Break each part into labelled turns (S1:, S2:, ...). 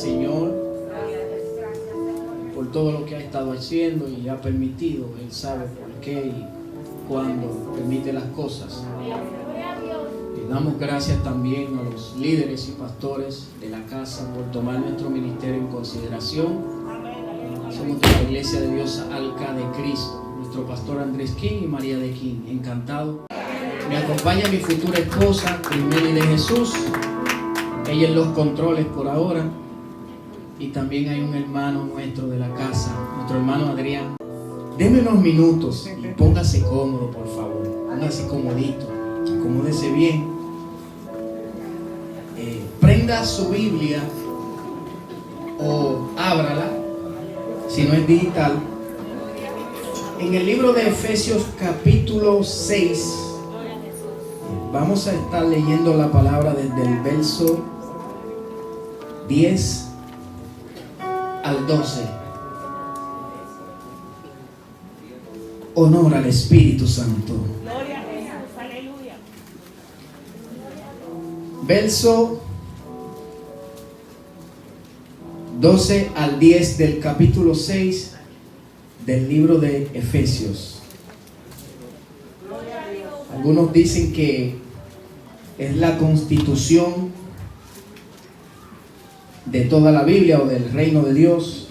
S1: Señor por todo lo que ha estado haciendo y ha permitido. Él sabe por qué y cuándo permite las cosas. Le damos gracias también a los líderes y pastores de la casa por tomar nuestro ministerio en consideración. Somos de la Iglesia de Dios Arca de Cristo. Nuestro pastor Andrés King y María de King. Encantado. Me acompaña mi futura esposa, Primera de Jesús. Ella en los controles por ahora. Y también hay un hermano nuestro de la casa, nuestro hermano Adrián. Deme unos minutos y póngase cómodo, por favor. Póngase comodito, acomódese bien. Prenda su Biblia o ábrala, si no es digital, en el libro de Efesios capítulo 6. Vamos a estar leyendo la palabra desde el verso 10 al 12. Honor al Espíritu Santo.
S2: Gloria a Jesús, aleluya.
S1: Verso 12 al 10 del capítulo 6 del libro de Efesios. Algunos dicen que es la constitución de toda la Biblia o del reino de Dios.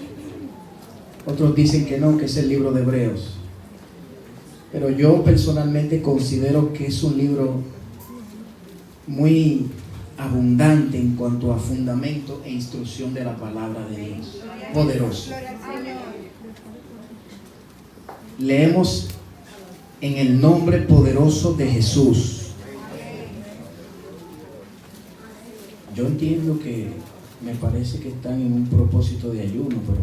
S1: Otros dicen que no, que es el libro de Hebreos. Pero yo personalmente considero que es un libro muy abundante en cuanto a fundamento e instrucción de la palabra de Dios. Poderoso. Leemos en el nombre poderoso de Jesús. Yo entiendo que me parece que están en un propósito de ayuno, pero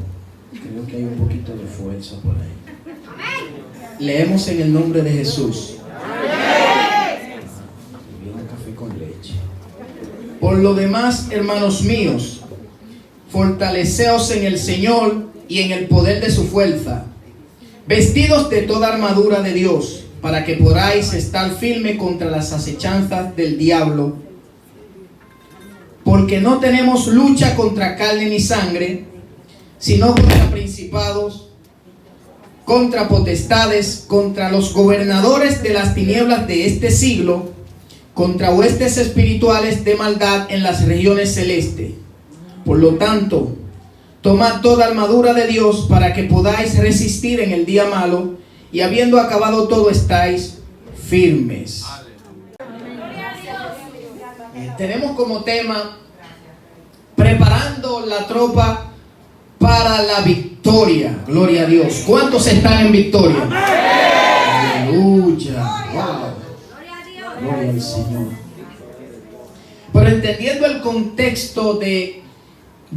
S1: creo que hay un poquito de fuerza por ahí. Leemos en el nombre de Jesús. Viene un café con leche. Por lo demás, hermanos míos, fortaleceos en el Señor y en el poder de su fuerza, vestidos de toda armadura de Dios, para que podáis estar firme contra las acechanzas del diablo. Porque no tenemos lucha contra carne ni sangre, sino contra principados, contra potestades, contra los gobernadores de las tinieblas de este siglo, contra huestes espirituales de maldad en las regiones celestes. Por lo tanto, tomad toda armadura de Dios para que podáis resistir en el día malo, y habiendo acabado todo estáis firmes. Tenemos como tema preparando la tropa para la victoria. Gloria a Dios. ¿Cuántos están en victoria? Aleluya. Wow. Gloria al Señor. Pero entendiendo el contexto de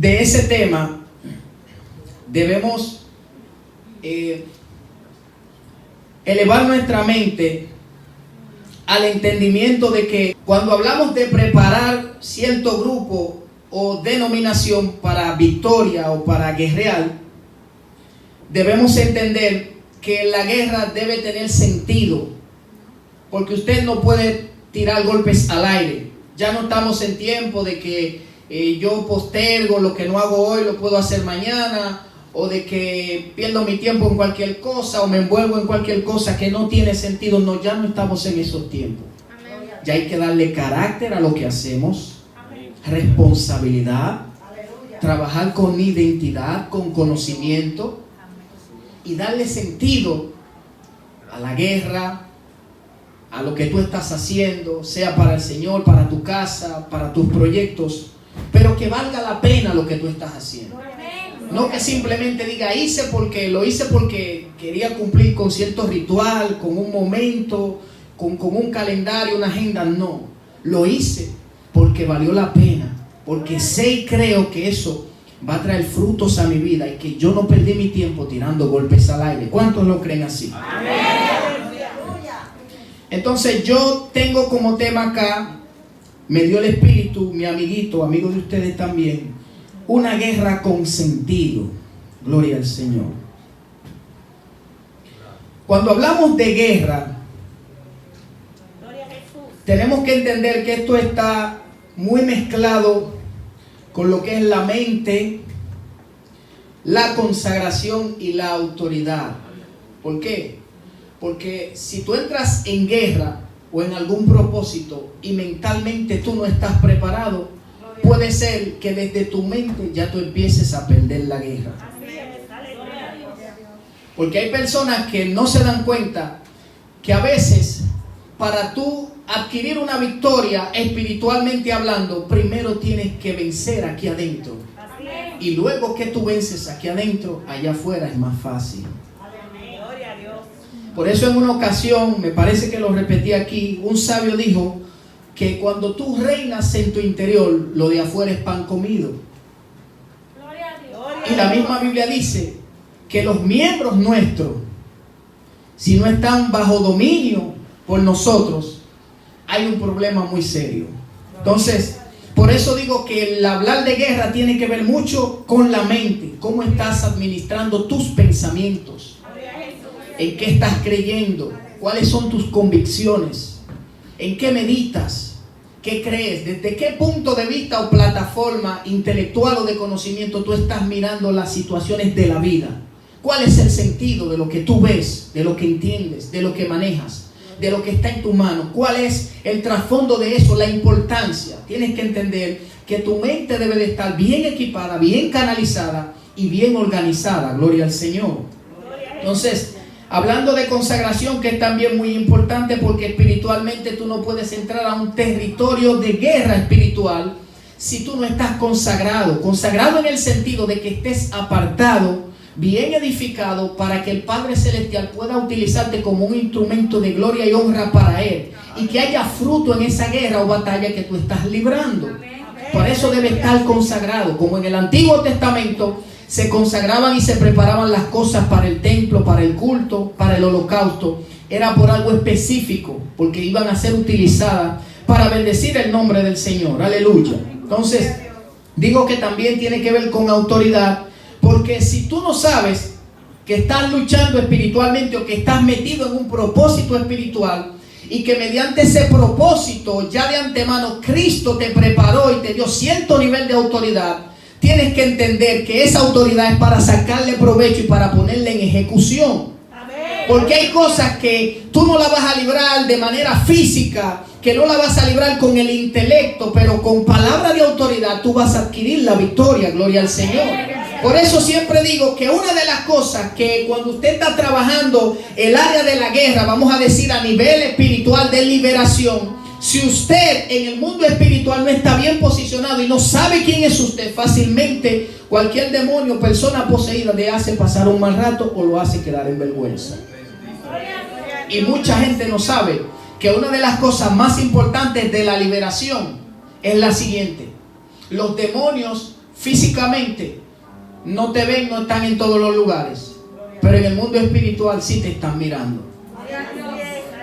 S1: ese tema, debemos elevar nuestra mente al entendimiento de que cuando hablamos de preparar cierto grupo o denominación para victoria o para guerrear, debemos entender que la guerra debe tener sentido, porque usted no puede tirar golpes al aire. Ya no estamos en tiempo de que yo postergo lo que no hago hoy, lo puedo hacer mañana, o de que pierdo mi tiempo en cualquier cosa o me envuelvo en cualquier cosa que no tiene sentido. No, ya no estamos en esos tiempos. Ya hay que darle carácter a lo que hacemos, responsabilidad, trabajar con identidad, con conocimiento y darle sentido a la guerra, a lo que tú estás haciendo, sea para el Señor, para tu casa, para tus proyectos, pero que valga la pena lo que tú estás haciendo. No que simplemente diga lo hice porque quería cumplir con cierto ritual, con un momento, con un calendario, una agenda. No, lo hice porque valió la pena, porque sé y creo que eso va a traer frutos a mi vida y que yo no perdí mi tiempo tirando golpes al aire. ¿Cuántos lo creen así? Amén. Entonces yo tengo como tema acá, me dio el Espíritu, mi amiguito, amigo de ustedes también, una guerra con sentido. Gloria al Señor. Cuando hablamos de guerra, tenemos que entender que esto está muy mezclado con lo que es la mente, la consagración y la autoridad. ¿Por qué? Porque si tú entras en guerra o en algún propósito y mentalmente tú no estás preparado, puede ser que desde tu mente ya tú empieces a perder la guerra. Porque hay personas que no se dan cuenta que a veces para tú adquirir una victoria espiritualmente hablando, primero tienes que vencer aquí adentro. Y luego que tú vences aquí adentro, allá afuera es más fácil. Por eso en una ocasión, me parece que lo repetí aquí, un sabio dijo que cuando tú reinas en tu interior, lo de afuera es pan comido. Y la misma Biblia dice que los miembros nuestros, si no están bajo dominio por nosotros, hay un problema muy serio. Entonces, por eso digo que el hablar de guerra tiene que ver mucho con la mente, cómo estás administrando tus pensamientos, en qué estás creyendo, cuáles son tus convicciones, en qué meditas, qué crees, desde qué punto de vista o plataforma intelectual o de conocimiento tú estás mirando las situaciones de la vida. ¿Cuál es el sentido de lo que tú ves, de lo que entiendes, de lo que manejas, de lo que está en tu mano? ¿Cuál es el trasfondo de eso, la importancia? Tienes que entender que tu mente debe de estar bien equipada, bien canalizada y bien organizada. Gloria al Señor. Entonces, hablando de consagración, que es también muy importante, porque espiritualmente tú no puedes entrar a un territorio de guerra espiritual si tú no estás consagrado. Consagrado en el sentido de que estés apartado, bien edificado, para que el Padre Celestial pueda utilizarte como un instrumento de gloria y honra para Él, y que haya fruto en esa guerra o batalla que tú estás librando. Por eso debe estar consagrado. Como en el Antiguo Testamento se consagraban y se preparaban las cosas para el templo, para el culto, para el holocausto, era por algo específico, porque iban a ser utilizadas para bendecir el nombre del Señor. Aleluya. Entonces, digo que también tiene que ver con autoridad, porque si tú no sabes que estás luchando espiritualmente o que estás metido en un propósito espiritual, y que mediante ese propósito ya de antemano Cristo te preparó y te dio cierto nivel de autoridad, tienes que entender que esa autoridad es para sacarle provecho y para ponerla en ejecución. Porque hay cosas que tú no las vas a librar de manera física, que no la vas a librar con el intelecto, pero con palabra de autoridad tú vas a adquirir la victoria. Gloria al Señor. Por eso siempre digo que una de las cosas que cuando usted está trabajando el área de la guerra, vamos a decir a nivel espiritual de liberación, si usted en el mundo espiritual no está bien posicionado y no sabe quién es usted, fácilmente cualquier demonio o persona poseída le hace pasar un mal rato o lo hace quedar en vergüenza. Y mucha gente no sabe que una de las cosas más importantes de la liberación es la siguiente: los demonios físicamente no te ven, no están en todos los lugares, pero en el mundo espiritual sí te están mirando.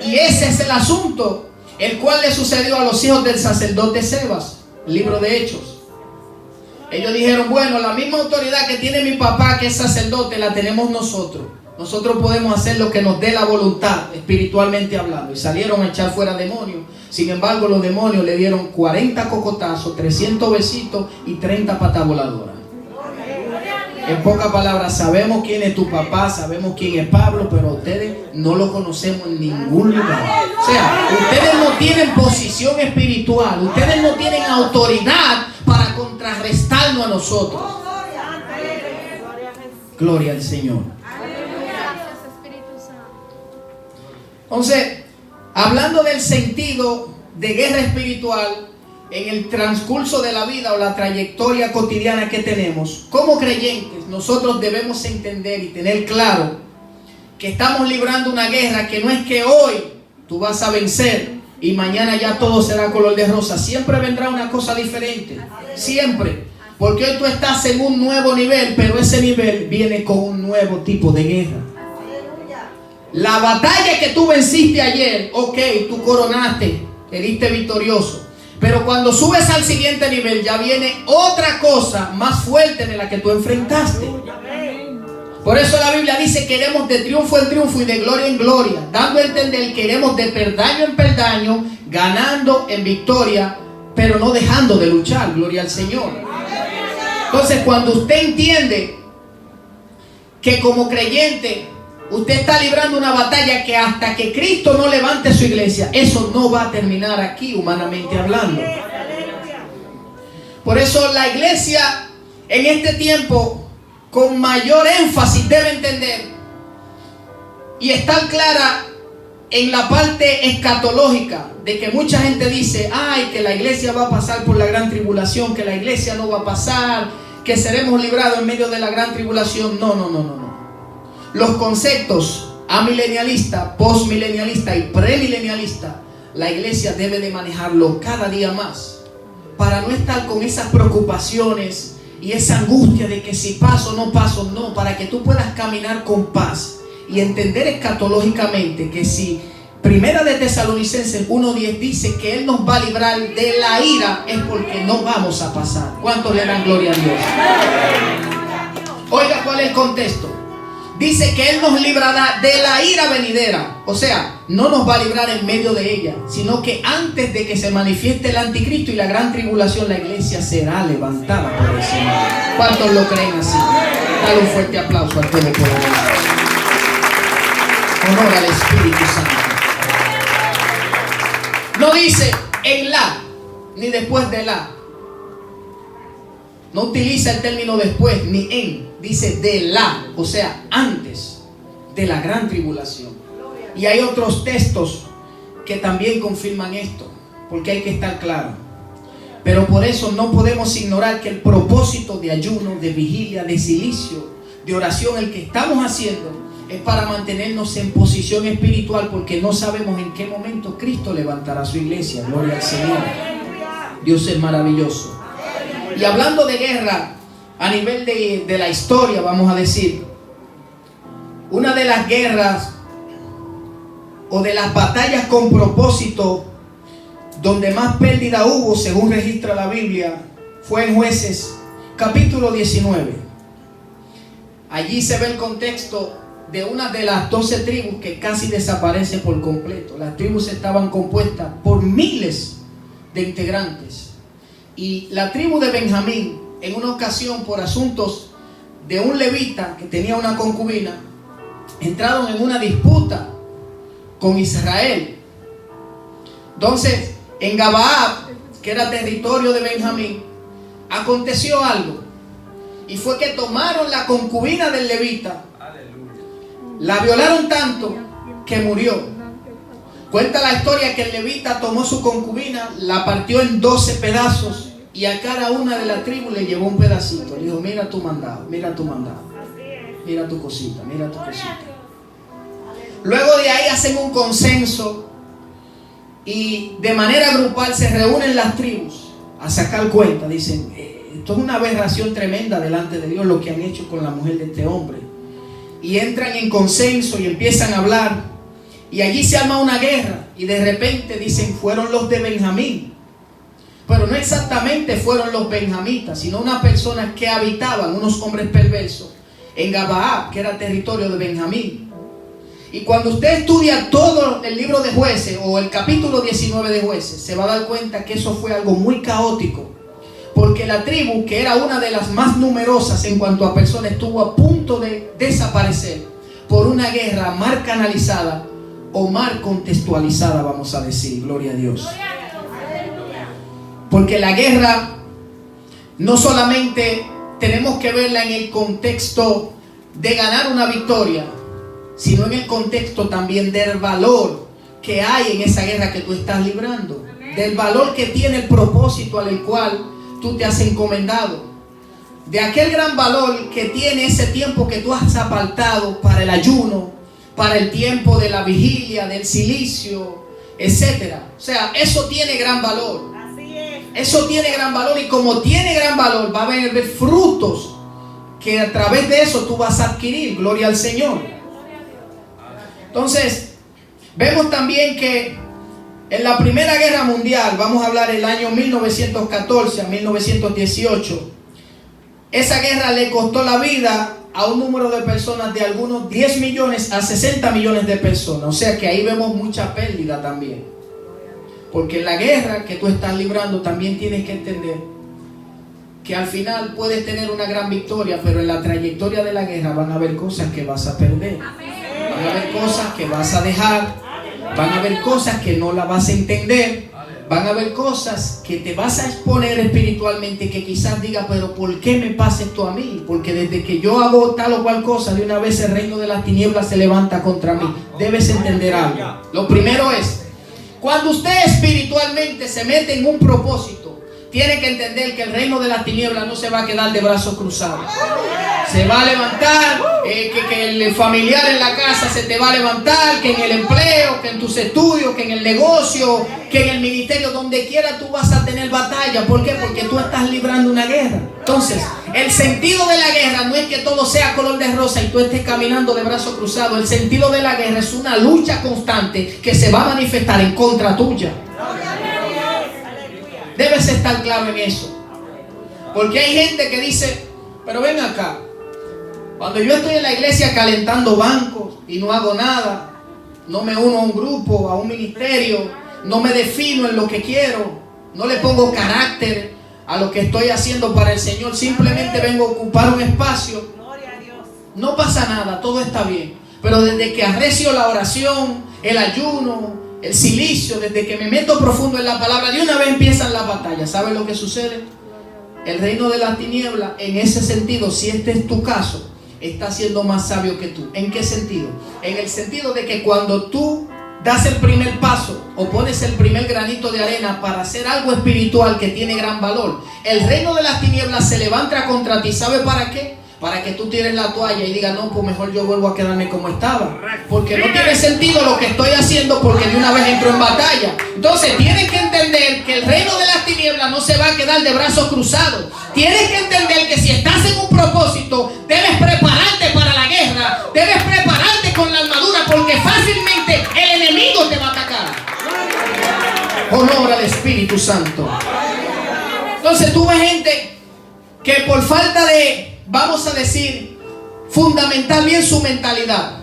S1: Y ese es el asunto el cual le sucedió a los hijos del sacerdote Sebas, libro de Hechos. Ellos dijeron, bueno, la misma autoridad que tiene mi papá, que es sacerdote, la tenemos nosotros. Nosotros podemos hacer lo que nos dé la voluntad, espiritualmente hablando. Y salieron a echar fuera demonios. Sin embargo, los demonios le dieron 40 cocotazos, 300 besitos y 30 patas voladoras. En pocas palabras, sabemos quién es tu papá, sabemos quién es Pablo, pero ustedes no lo conocemos en ningún lugar. O sea, ustedes no tienen posición espiritual, ustedes no tienen autoridad para contrarrestarnos a nosotros. Gloria al Señor. Entonces, hablando del sentido de guerra espiritual en el transcurso de la vida o la trayectoria cotidiana que tenemos, como creyentes, nosotros debemos entender y tener claro que estamos librando una guerra que no es que hoy tú vas a vencer y mañana ya todo será color de rosa. Siempre vendrá una cosa diferente, siempre, porque hoy tú estás en un nuevo nivel, pero ese nivel viene con un nuevo tipo de guerra. La batalla que tú venciste ayer, ok, tú coronaste, heriste victorioso. Pero cuando subes al siguiente nivel, ya viene otra cosa más fuerte de la que tú enfrentaste. Por eso la Biblia dice, queremos de triunfo en triunfo y de gloria en gloria, dando a entender que queremos de peldaño en peldaño, ganando en victoria pero no dejando de luchar. Gloria al Señor. Entonces, cuando usted entiende que como creyente usted está librando una batalla que hasta que Cristo no levante su iglesia, eso no va a terminar aquí, humanamente hablando. Por eso la iglesia en este tiempo con mayor énfasis debe entender y estar clara en la parte escatológica de que mucha gente dice, ay, que la iglesia va a pasar por la gran tribulación, que la iglesia no va a pasar, que seremos librados en medio de la gran tribulación. No. Los conceptos amilenialista, postmilenialista y premilenialista, la iglesia debe de manejarlo cada día más para no estar con esas preocupaciones y esa angustia de que si paso o no paso. No, para que tú puedas caminar con paz y entender escatológicamente que si Primera de Tesalonicenses 1:10 dice que Él nos va a librar de la ira, es porque no vamos a pasar. ¿Cuántos le dan gloria a Dios? Oiga, ¿cuál es el contexto? Dice que Él nos librará de la ira venidera. O sea, no nos va a librar en medio de ella, sino que antes de que se manifieste el anticristo y la gran tribulación, la iglesia será levantada por el Señor. ¿Cuántos lo creen así? Dale un fuerte aplauso al Todopoderoso. Honor al Espíritu Santo. No dice en la, ni después de la. No utiliza el término después, ni en. Dice de la, o sea, antes de la gran tribulación. Y hay otros textos que también confirman esto, porque hay que estar claro. Pero por eso no podemos ignorar que el propósito de ayuno, de vigilia, de silicio, de oración, el que estamos haciendo, es para mantenernos en posición espiritual, porque no sabemos en qué momento Cristo levantará su iglesia. Gloria al Señor. Dios es maravilloso. Y hablando de guerra, a nivel de la historia, vamos a decir, una de las guerras o de las batallas con propósito donde más pérdida hubo, según registra la Biblia, fue en Jueces capítulo 19. Allí se ve el contexto de una de las 12 tribus que casi desaparece por completo. Las tribus estaban compuestas por miles de integrantes. Y la tribu de Benjamín, en una ocasión, por asuntos de un levita que tenía una concubina, entraron en una disputa con Israel. Entonces, en Gabaab, que era territorio de Benjamín, aconteció algo. Y fue que tomaron la concubina del levita, la violaron tanto que murió. Cuenta la historia que el levita tomó su concubina, la partió en 12 pedazos y a cada una de la tribu le llevó un pedacito. Le dijo, mira tu mandado, mira tu mandado, mira tu cosita, mira tu cosita. Luego de ahí hacen un consenso y de manera grupal se reúnen las tribus a sacar cuenta. Dicen, esto es una aberración tremenda delante de Dios lo que han hecho con la mujer de este hombre. Y entran en consenso y empiezan a hablar. Y allí se arma una guerra. Y de repente dicen, fueron los de Benjamín. Pero no exactamente fueron los benjamitas, sino unas personas que habitaban, unos hombres perversos, en Gabaab, que era territorio de Benjamín. Y cuando usted estudia todo el libro de Jueces, o el capítulo 19 de Jueces, se va a dar cuenta que eso fue algo muy caótico. Porque la tribu, que era una de las más numerosas en cuanto a personas, estuvo a punto de desaparecer por una guerra mal canalizada o mal contextualizada, vamos a decir. Gloria a Dios. Porque la guerra no solamente tenemos que verla en el contexto de ganar una victoria, sino en el contexto también del valor que hay en esa guerra que tú estás librando, del valor que tiene el propósito al cual tú te has encomendado, de aquel gran valor que tiene ese tiempo que tú has apartado para el ayuno, para el tiempo de la vigilia, del silicio, etcétera. O sea, eso tiene gran valor. Eso tiene gran valor, y como tiene gran valor, va a haber frutos que a través de eso tú vas a adquirir. Gloria al Señor. Entonces, vemos también que en la Primera Guerra Mundial, vamos a hablar del año 1914 a 1918, esa guerra le costó la vida a un número de personas de algunos 10 millones a 60 millones de personas. O sea que ahí vemos mucha pérdida también. Porque en la guerra que tú estás librando también tienes que entender que al final puedes tener una gran victoria, pero en la trayectoria de la guerra van a haber cosas que vas a perder. Van a haber cosas que vas a dejar. Van a haber cosas que no las vas a entender. Van a haber cosas que te vas a exponer espiritualmente, que quizás digas, pero ¿por qué me pasa esto a mí? Porque desde que yo hago tal o cual cosa, de una vez el reino de las tinieblas se levanta contra mí. Debes entender algo. Lo primero es, cuando usted espiritualmente se mete en un propósito, tiene que entender que el reino de las tinieblas no se va a quedar de brazos cruzados. Se va a levantar, que el familiar en la casa se te va a levantar, que en el empleo, que en tus estudios, que en el negocio, que en el ministerio, donde quiera tú vas a tener batalla. ¿Por qué? Porque tú estás librando una guerra. Entonces, el sentido de la guerra no es que todo sea color de rosa y tú estés caminando de brazos cruzados. El sentido de la guerra es una lucha constante que se va a manifestar en contra tuya. Debes estar claro en eso. Porque hay gente que dice, pero ven acá, cuando yo estoy en la iglesia calentando bancos y no hago nada, no me uno a un grupo, a un ministerio, no me defino en lo que quiero, no le pongo carácter a lo que estoy haciendo para el Señor, simplemente vengo a ocupar un espacio, no pasa nada, todo está bien. Pero desde que arrecio la oración, el ayuno, el silicio, desde que me meto profundo en la palabra, de una vez empiezan las batallas. ¿Sabes lo que sucede? El reino de las tinieblas, en ese sentido, si este es tu caso, está siendo más sabio que tú. ¿En qué sentido? En el sentido de que cuando tú das el primer paso o pones el primer granito de arena para hacer algo espiritual que tiene gran valor, el reino de las tinieblas se levanta contra ti. ¿Sabe para qué? Para que tú tires la toalla y digas, no, pues mejor yo vuelvo a quedarme como estaba, porque no tiene sentido lo que estoy haciendo, porque de una vez entro en batalla. Entonces tienes que entender que el reino de las tinieblas no se va a quedar de brazos cruzados. Tienes que entender que si estás en un propósito, debes prepararte para la guerra, debes prepararte con la armadura, porque fácilmente el enemigo te va a atacar. Honor al Espíritu Santo. Entonces tú ves gente que por falta de, vamos a decir, fundamentar bien su mentalidad,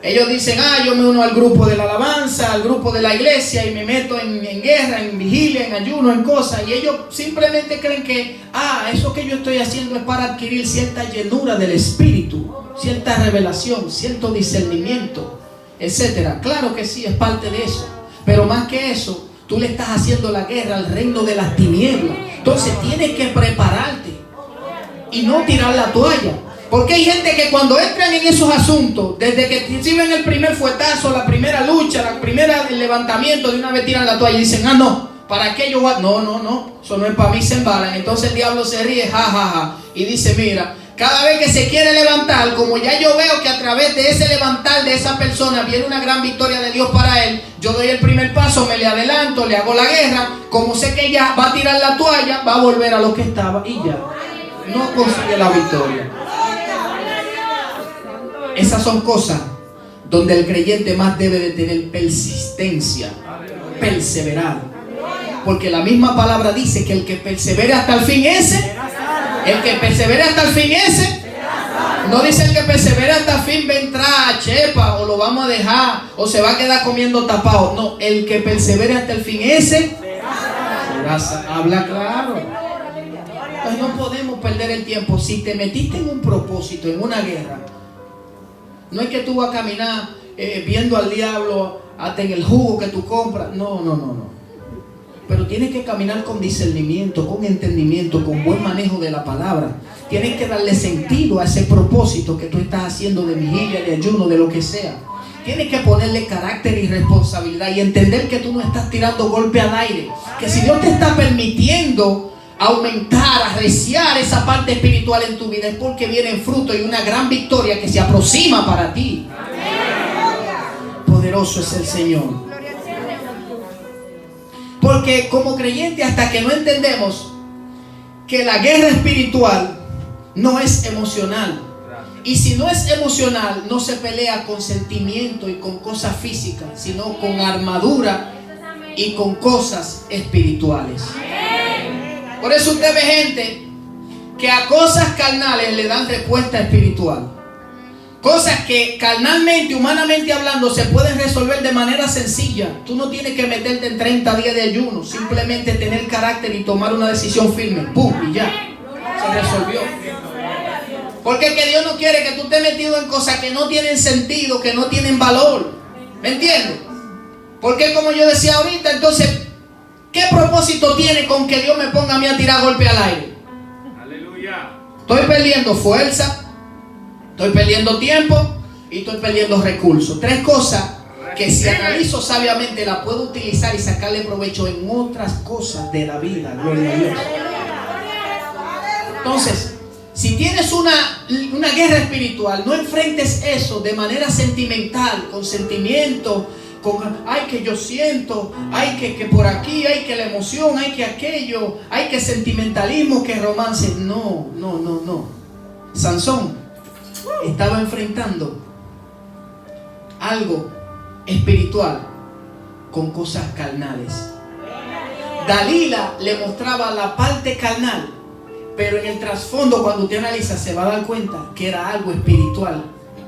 S1: ellos dicen, yo me uno al grupo de la alabanza, al grupo de la iglesia, y me meto en guerra, en vigilia, en ayuno, en cosas, y ellos simplemente creen que eso que yo estoy haciendo es para adquirir cierta llenura del Espíritu, cierta revelación, cierto discernimiento, etcétera. Claro que sí, es parte de eso, pero más que eso, tú le estás haciendo la guerra al reino de las tinieblas. Entonces tienes que prepararte y no tirar la toalla. Porque hay gente que cuando entran en esos asuntos, desde que reciben el primer fuetazo, la primera lucha, la primera levantamiento, de una vez tiran la toalla y dicen, no, ¿para qué yo voy? No, eso no es para mí, se embalan. Entonces el diablo se ríe, ja, y dice, mira, cada vez que se quiere levantar, como ya yo veo que a través de ese levantar de esa persona viene una gran victoria de Dios para él, yo doy el primer paso, me le adelanto, le hago la guerra, como sé que ya va a tirar la toalla, va a volver a lo que estaba y ya no consigue la victoria. Esas son cosas donde el creyente más debe de tener persistencia, perseverar, porque la misma palabra dice que el que persevere hasta el fin ese, no dice el que persevere hasta el fin va a entrar a chepa o lo vamos a dejar o se va a quedar comiendo tapado. No, el que persevere hasta el fin ese habla claro. Pues no podemos perder el tiempo. Si te metiste en un propósito, en una guerra, no es que tú vas a caminar viendo al diablo hasta en el jugo que tú compras. No. Pero tienes que caminar con discernimiento, con entendimiento, con buen manejo de la palabra. Tienes que darle sentido a ese propósito que tú estás haciendo de vigilia, de ayuno, de lo que sea. Tienes que ponerle carácter y responsabilidad y entender que tú no estás tirando golpe al aire. Que si Dios te está permitiendo aumentar, arreciar esa parte espiritual en tu vida, es porque vienen frutos y una gran victoria que se aproxima para ti. Poderoso es el Señor. Porque como creyente, hasta que no entendemos que la guerra espiritual no es emocional, y si no es emocional, no se pelea con sentimiento y con cosas físicas, sino con armadura y con cosas espirituales. Por eso usted ve gente que a cosas carnales le dan respuesta espiritual. Cosas que carnalmente, humanamente hablando, se pueden resolver de manera sencilla. Tú no tienes que meterte en 30 días de ayuno. Simplemente tener carácter y tomar una decisión firme. ¡Pum! Y ya. Se resolvió. Porque es que Dios no quiere que tú estés metido en cosas que no tienen sentido, que no tienen valor. ¿Me entiendes? Porque como yo decía ahorita, entonces, ¿qué propósito tiene con que Dios me ponga a mí a tirar golpe al aire?
S3: Aleluya.
S1: Estoy perdiendo fuerza. Estoy perdiendo tiempo y estoy perdiendo recursos. 3 cosas que si analizo sabiamente las puedo utilizar y sacarle provecho en otras cosas de la vida. Gloria a Dios. Entonces, si tienes una guerra espiritual, no enfrentes eso de manera sentimental, con sentimiento, con ay que yo siento, ay que por aquí, ay que la emoción, ay que aquello, ay que sentimentalismo, que romance. No. Sansón estaba enfrentando algo espiritual con cosas carnales. Dalila le mostraba la parte carnal, pero en el trasfondo, cuando usted analiza, se va a dar cuenta que era algo espiritual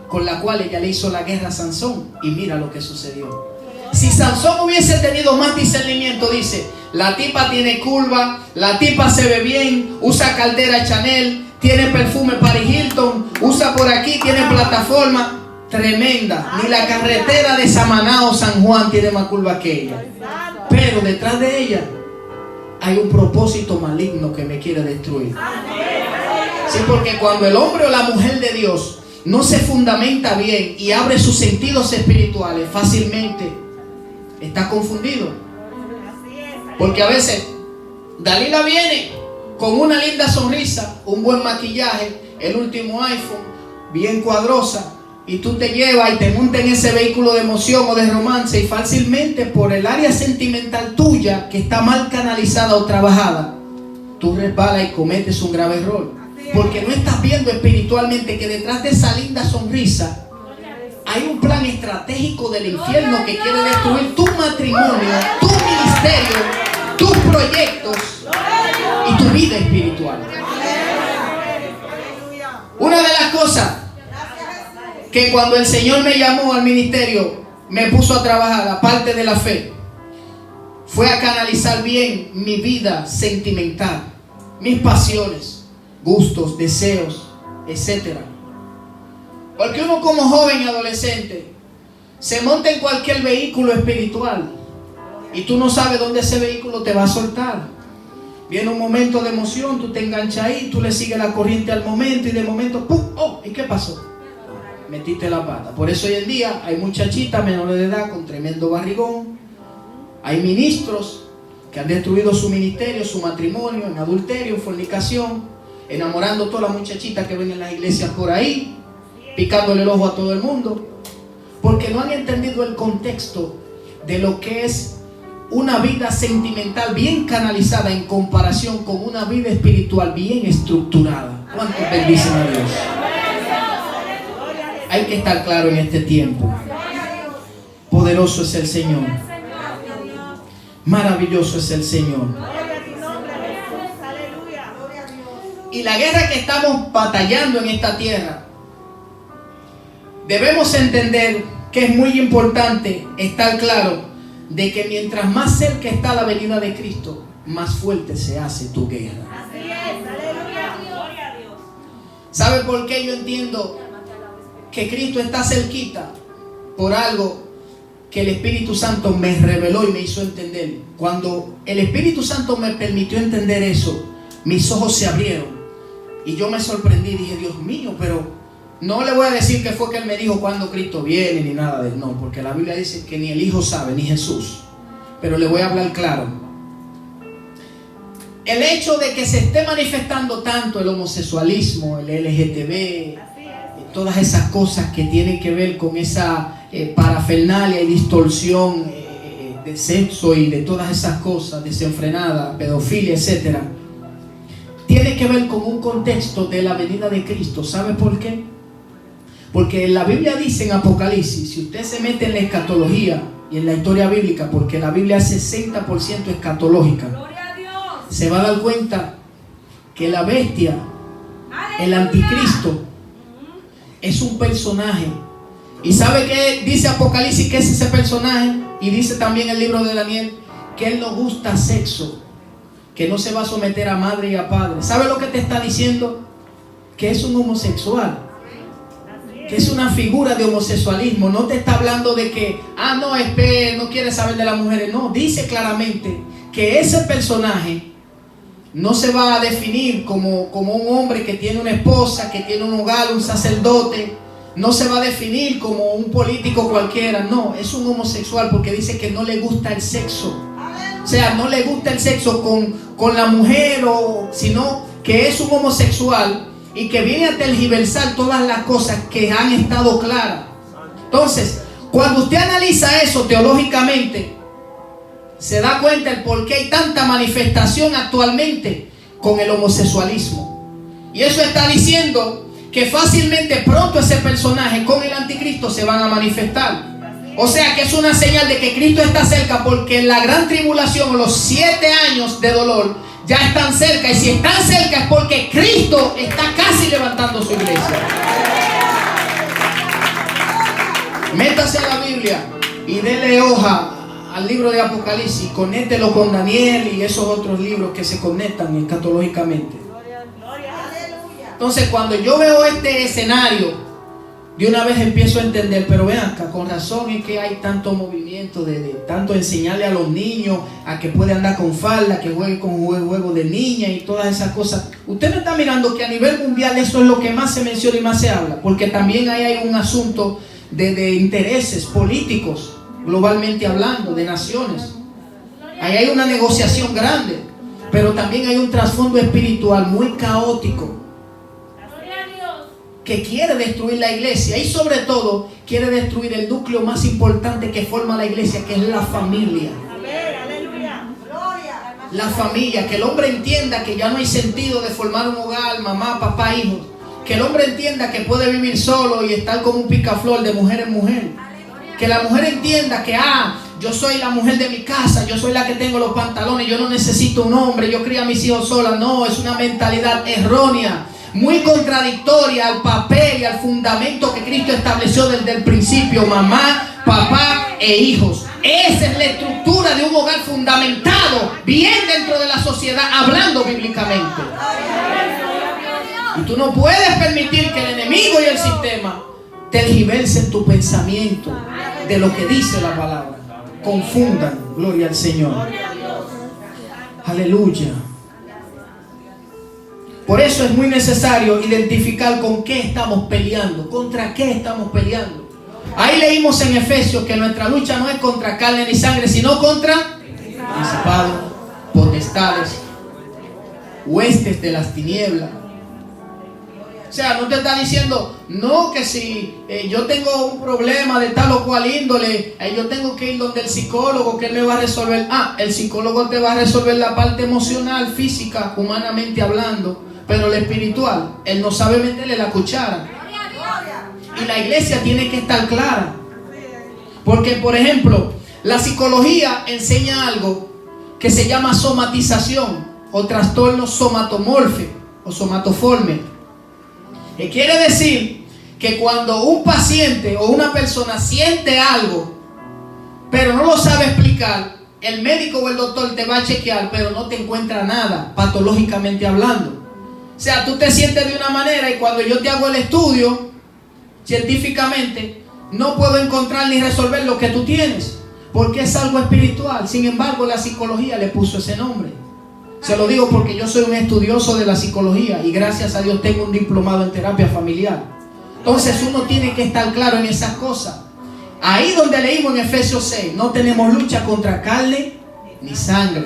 S1: con la cual ella le hizo la guerra a Sansón. Y mira lo que sucedió. Si Sansón hubiese tenido más discernimiento, dice, la tipa tiene curva, la tipa se ve bien, usa cartera Chanel, tiene perfume Paris Hilton, usa por aquí, tiene plataforma tremenda. Ni la carretera de Samaná o San Juan tiene más curva que ella. Pero detrás de ella hay un propósito maligno que me quiere destruir. Sí, porque cuando el hombre o la mujer de Dios no se fundamenta bien y abre sus sentidos espirituales, fácilmente está confundido. Porque a veces Dalila viene con una linda sonrisa, un buen maquillaje, el último iPhone, bien cuadrosa, y tú te llevas y te montas en ese vehículo de emoción o de romance, y fácilmente por el área sentimental tuya, que está mal canalizada o trabajada, tú resbalas y cometes un grave error. Porque no estás viendo espiritualmente que detrás de esa linda sonrisa hay un plan estratégico del infierno que quiere destruir tu matrimonio, tu ministerio, tus proyectos y tu vida espiritual. Una de las cosas que cuando el Señor me llamó al ministerio, me puso a trabajar, aparte de la fe, fue a canalizar bien mi vida sentimental, mis pasiones, gustos, deseos, etc. Porque uno como joven y adolescente se monta en cualquier vehículo espiritual y tú no sabes dónde ese vehículo te va a soltar. Viene un momento de emoción, tú te enganchas ahí, tú le sigues la corriente al momento y de momento, ¡pum! ¡Oh! ¿Y qué pasó? Metiste la pata. Por eso hoy en día hay muchachitas menores de edad con tremendo barrigón. Hay ministros que han destruido su ministerio, su matrimonio, en adulterio, en fornicación, enamorando a todas las muchachitas que ven en las iglesias por ahí, picándole el ojo a todo el mundo, porque no han entendido el contexto de lo que es una vida sentimental bien canalizada en comparación con una vida espiritual bien estructurada. ¿Cuántos bendicen a Dios? Hay que estar claro en este tiempo. Poderoso es el Señor. Maravilloso es el Señor. Y la guerra que estamos batallando en esta tierra, debemos entender que es muy importante estar claro de que mientras más cerca está la venida de Cristo, más fuerte se hace tu guerra.
S2: Así es, aleluya, gloria a Dios.
S1: ¿Sabe por qué yo entiendo que Cristo está cerquita? Por algo que el Espíritu Santo me reveló y me hizo entender. Cuando el Espíritu Santo me permitió entender eso, mis ojos se abrieron y yo me sorprendí. Dije, Dios mío, pero no le voy a decir que fue que Él me dijo cuándo Cristo viene ni nada de eso. No, porque la Biblia dice que ni el Hijo sabe, ni Jesús. Pero le voy a hablar claro. El hecho de que se esté manifestando tanto el homosexualismo, el LGTB, todas esas cosas que tienen que ver con esa parafernalia y distorsión de sexo y de todas esas cosas, desenfrenada, pedofilia, etc., tiene que ver con un contexto de la venida de Cristo. ¿Sabe por qué? Porque la Biblia dice en Apocalipsis, si usted se mete en la escatología y en la historia bíblica, porque la Biblia es 60% escatológica, se va a dar cuenta que la bestia, el anticristo, es un personaje. ¿Y sabe qué dice Apocalipsis? ¿Qué es ese personaje? Y dice también el libro de Daniel que él no gusta sexo, que no se va a someter a madre y a padre. ¿Sabe lo que te está diciendo? Que es un homosexual, que es una figura de homosexualismo. No te está hablando de que, no, no quiere saber de las mujeres. No, dice claramente que ese personaje no se va a definir como un hombre que tiene una esposa, que tiene un hogar, un sacerdote. No se va a definir como un político cualquiera. No, es un homosexual porque dice que no le gusta el sexo. O sea, no le gusta el sexo con la mujer, sino que es un homosexual y que viene a tergiversar todas las cosas que han estado claras. Entonces, cuando usted analiza eso teológicamente, se da cuenta el por qué hay tanta manifestación actualmente con el homosexualismo. Y eso está diciendo que fácilmente pronto ese personaje con el anticristo se van a manifestar. O sea que es una señal de que Cristo está cerca, porque la gran tribulación o los 7 años de dolor ya están cerca. Y si están cerca es porque Cristo está casi levantando su iglesia. Métase a la Biblia y dele hoja al libro de Apocalipsis, conéctelo con Daniel y esos otros libros que se conectan escatológicamente. Entonces, cuando yo veo este escenario, de una vez empiezo a entender, pero vean acá, con razón es que hay tanto movimiento de tanto enseñarle a los niños a que puede andar con falda, que juegue con juego de niña y todas esas cosas. Usted no está mirando que a nivel mundial eso es lo que más se menciona y más se habla, porque también ahí hay un asunto de intereses políticos, globalmente hablando, de naciones. Ahí hay una negociación grande, pero también hay un trasfondo espiritual muy caótico que quiere destruir la iglesia y sobre todo quiere destruir el núcleo más importante que forma la iglesia, que es la familia. La familia, que el hombre entienda que ya no hay sentido de formar un hogar, mamá, papá, hijos. Que el hombre entienda que puede vivir solo y estar como un picaflor de mujer en mujer. Que la mujer entienda que yo soy la mujer de mi casa, yo soy la que tengo los pantalones, yo no necesito un hombre, yo crío a mis hijos sola. No, es una mentalidad errónea, muy contradictoria al papel y al fundamento que Cristo estableció desde el principio: mamá, papá e hijos. Esa es la estructura de un hogar fundamentado bien dentro de la sociedad, hablando bíblicamente. Y tú no puedes permitir que el enemigo y el sistema tergiversen tu pensamiento de lo que dice la palabra, confundan. Gloria al Señor. Aleluya. Por eso es muy necesario identificar con qué estamos peleando, contra qué estamos peleando. Ahí leímos en Efesios que nuestra lucha no es contra carne ni sangre, sino contra principados, potestades, huestes de las tinieblas. O sea, no te está diciendo, no, que si yo tengo un problema de tal o cual índole, yo tengo que ir donde el psicólogo, que él me va a resolver. El psicólogo te va a resolver la parte emocional, física, humanamente hablando. Pero el espiritual, él no sabe meterle la cuchara. Y la iglesia tiene que estar clara. Porque, por ejemplo, la psicología enseña algo que se llama somatización o trastorno somatomorfe o somatoforme. Que quiere decir que cuando un paciente o una persona siente algo, pero no lo sabe explicar, el médico o el doctor te va a chequear, pero no te encuentra nada, patológicamente hablando. O sea, tú te sientes de una manera y cuando yo te hago el estudio, científicamente, no puedo encontrar ni resolver lo que tú tienes, porque es algo espiritual. Sin embargo, la psicología le puso ese nombre. Se lo digo porque yo soy un estudioso de la psicología y gracias a Dios tengo un diplomado en terapia familiar. Entonces uno tiene que estar claro en esas cosas. Ahí donde leímos en Efesios 6, no tenemos lucha contra carne ni sangre.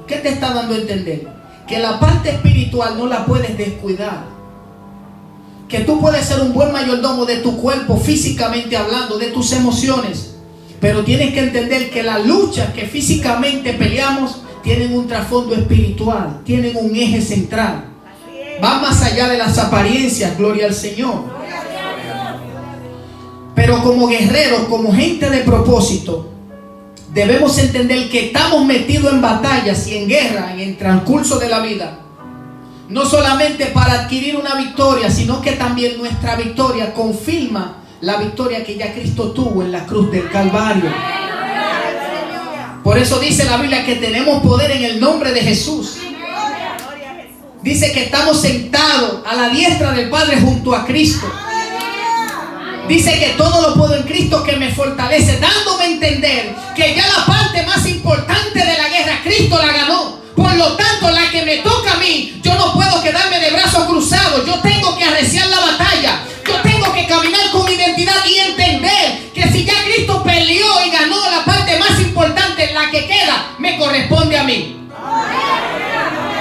S1: ¿Qué te está dando a entender? Que la parte espiritual no la puedes descuidar. Que tú puedes ser un buen mayordomo de tu cuerpo, físicamente hablando, de tus emociones. Pero tienes que entender que las luchas que físicamente peleamos tienen un trasfondo espiritual, tienen un eje central. Va más allá de las apariencias, gloria al Señor. Pero como guerreros, como gente de propósito, debemos entender que estamos metidos en batallas y en guerra en el transcurso de la vida. no solamente para adquirir una victoria, sino que también nuestra victoria confirma la victoria que ya Cristo tuvo en la cruz del Calvario. Por eso dice la Biblia que tenemos poder en el nombre de Jesús. Dice que estamos sentados a la diestra del Padre junto a Cristo. Dice que todo lo puedo en Cristo que me fortalece, dándome a entender que ya la parte más importante de la guerra Cristo la ganó. Por lo tanto, la que me toca a mí, yo no puedo quedarme de brazos cruzados. Yo tengo que arreciar la batalla. Yo tengo que caminar con identidad y entender que si ya Cristo peleó y ganó la parte más importante, la que queda me corresponde a mí.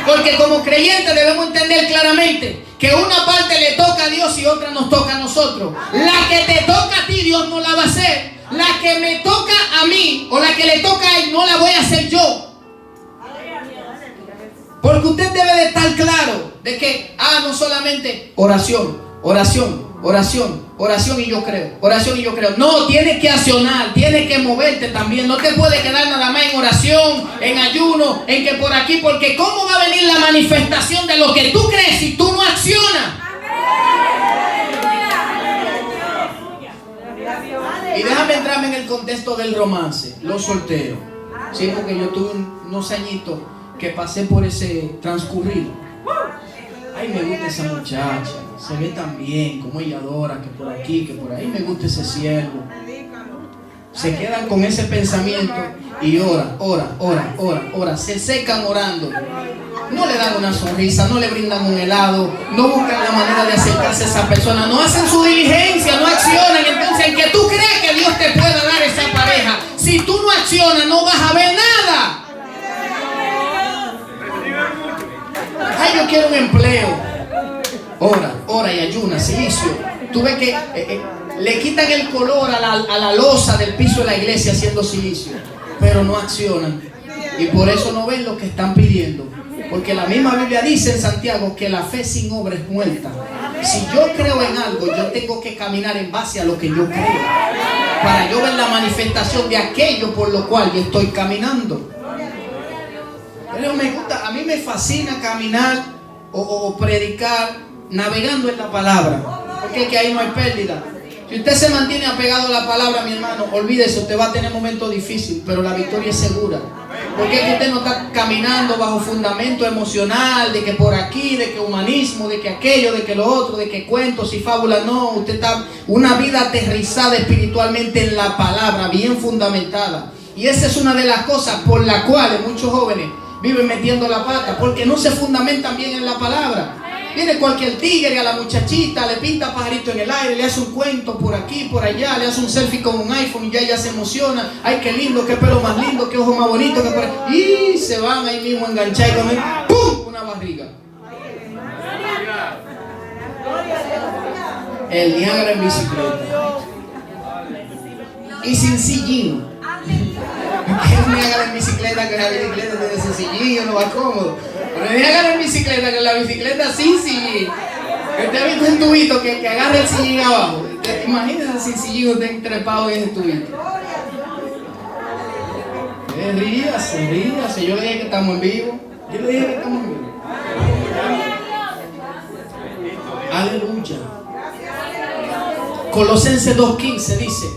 S1: Porque como creyentes debemos entender claramente que una parte le toca a Dios y otra nos toca a nosotros. La que te toca a ti, Dios no la va a hacer. La que me toca a mí o la que le toca a Él, no la voy a hacer yo. Porque usted debe de estar claro de que, no solamente oración, oración, oración, oración y yo creo, oración y yo creo. No, tienes que accionar, tienes que moverte también. No te puedes quedar nada más en oración, en ayuno, en que por aquí, porque ¿cómo va a venir la manifestación de lo que tú crees si tú no accionas? Y déjame entrarme en el contexto del romance, los solteros. Sí, porque yo tuve unos añitos que pasé por ese transcurrido. Ay, me gusta esa muchacha, se ve tan bien, como ella adora, que por aquí, que por ahí, me gusta ese siervo. Se quedan con ese pensamiento y ora, se secan orando. No le dan una sonrisa, no le brindan un helado, no buscan la manera de acercarse a esa persona, no hacen su diligencia, no accionan. Entonces, ¿en qué tú crees que Dios te pueda dar esa pareja? Si tú no accionas, no vas a ver nada. Ay, yo quiero un empleo. Ora y ayuna, silicio. Tú ves que le quitan el color a la losa del piso de la iglesia haciendo silicio, pero no accionan. Y por eso no ven lo que están pidiendo. Porque la misma Biblia dice en Santiago que la fe sin obra es muerta. Si yo creo en algo, yo tengo que caminar en base a lo que yo creo, para yo ver la manifestación de aquello por lo cual yo estoy caminando. Pero me gusta, a mí me fascina caminar o predicar navegando en la palabra, porque es que ahí no hay pérdida. Si usted se mantiene apegado a la palabra, mi hermano, olvídese, usted va a tener momentos difíciles, pero la victoria es segura. Porque es que usted no está caminando bajo fundamento emocional, de que por aquí, de que humanismo, de que aquello, de que lo otro, de que cuentos y fábulas. No, usted está una vida aterrizada espiritualmente en la palabra, bien fundamentada. Y esa es una de las cosas por las cuales muchos jóvenes viven metiendo la pata, porque no se fundamentan bien en la palabra. Viene cualquier tigre a la muchachita, le pinta pajarito en el aire, le hace un cuento por aquí, por allá, le hace un selfie con un iPhone y ya ella se emociona. Ay, qué lindo, qué pelo más lindo, qué ojo más bonito, qué por... Y se van ahí mismo a enganchar y con él, ¡pum!, una barriga. El Niágara en bicicleta. Y sin sillín. ¿Qué es Niágara en bicicleta? Que la bicicleta tiene su sillín, no va cómodo. Pero Niágara en bicicleta, que la bicicleta sin sillín. Usted ha visto un tubito que agarra el sillín abajo. Imagínese sin sillín usted trepado en ese tubito. Ríase. Yo le dije que estamos en vivo. Aleluya. Colosenses 2:15 dice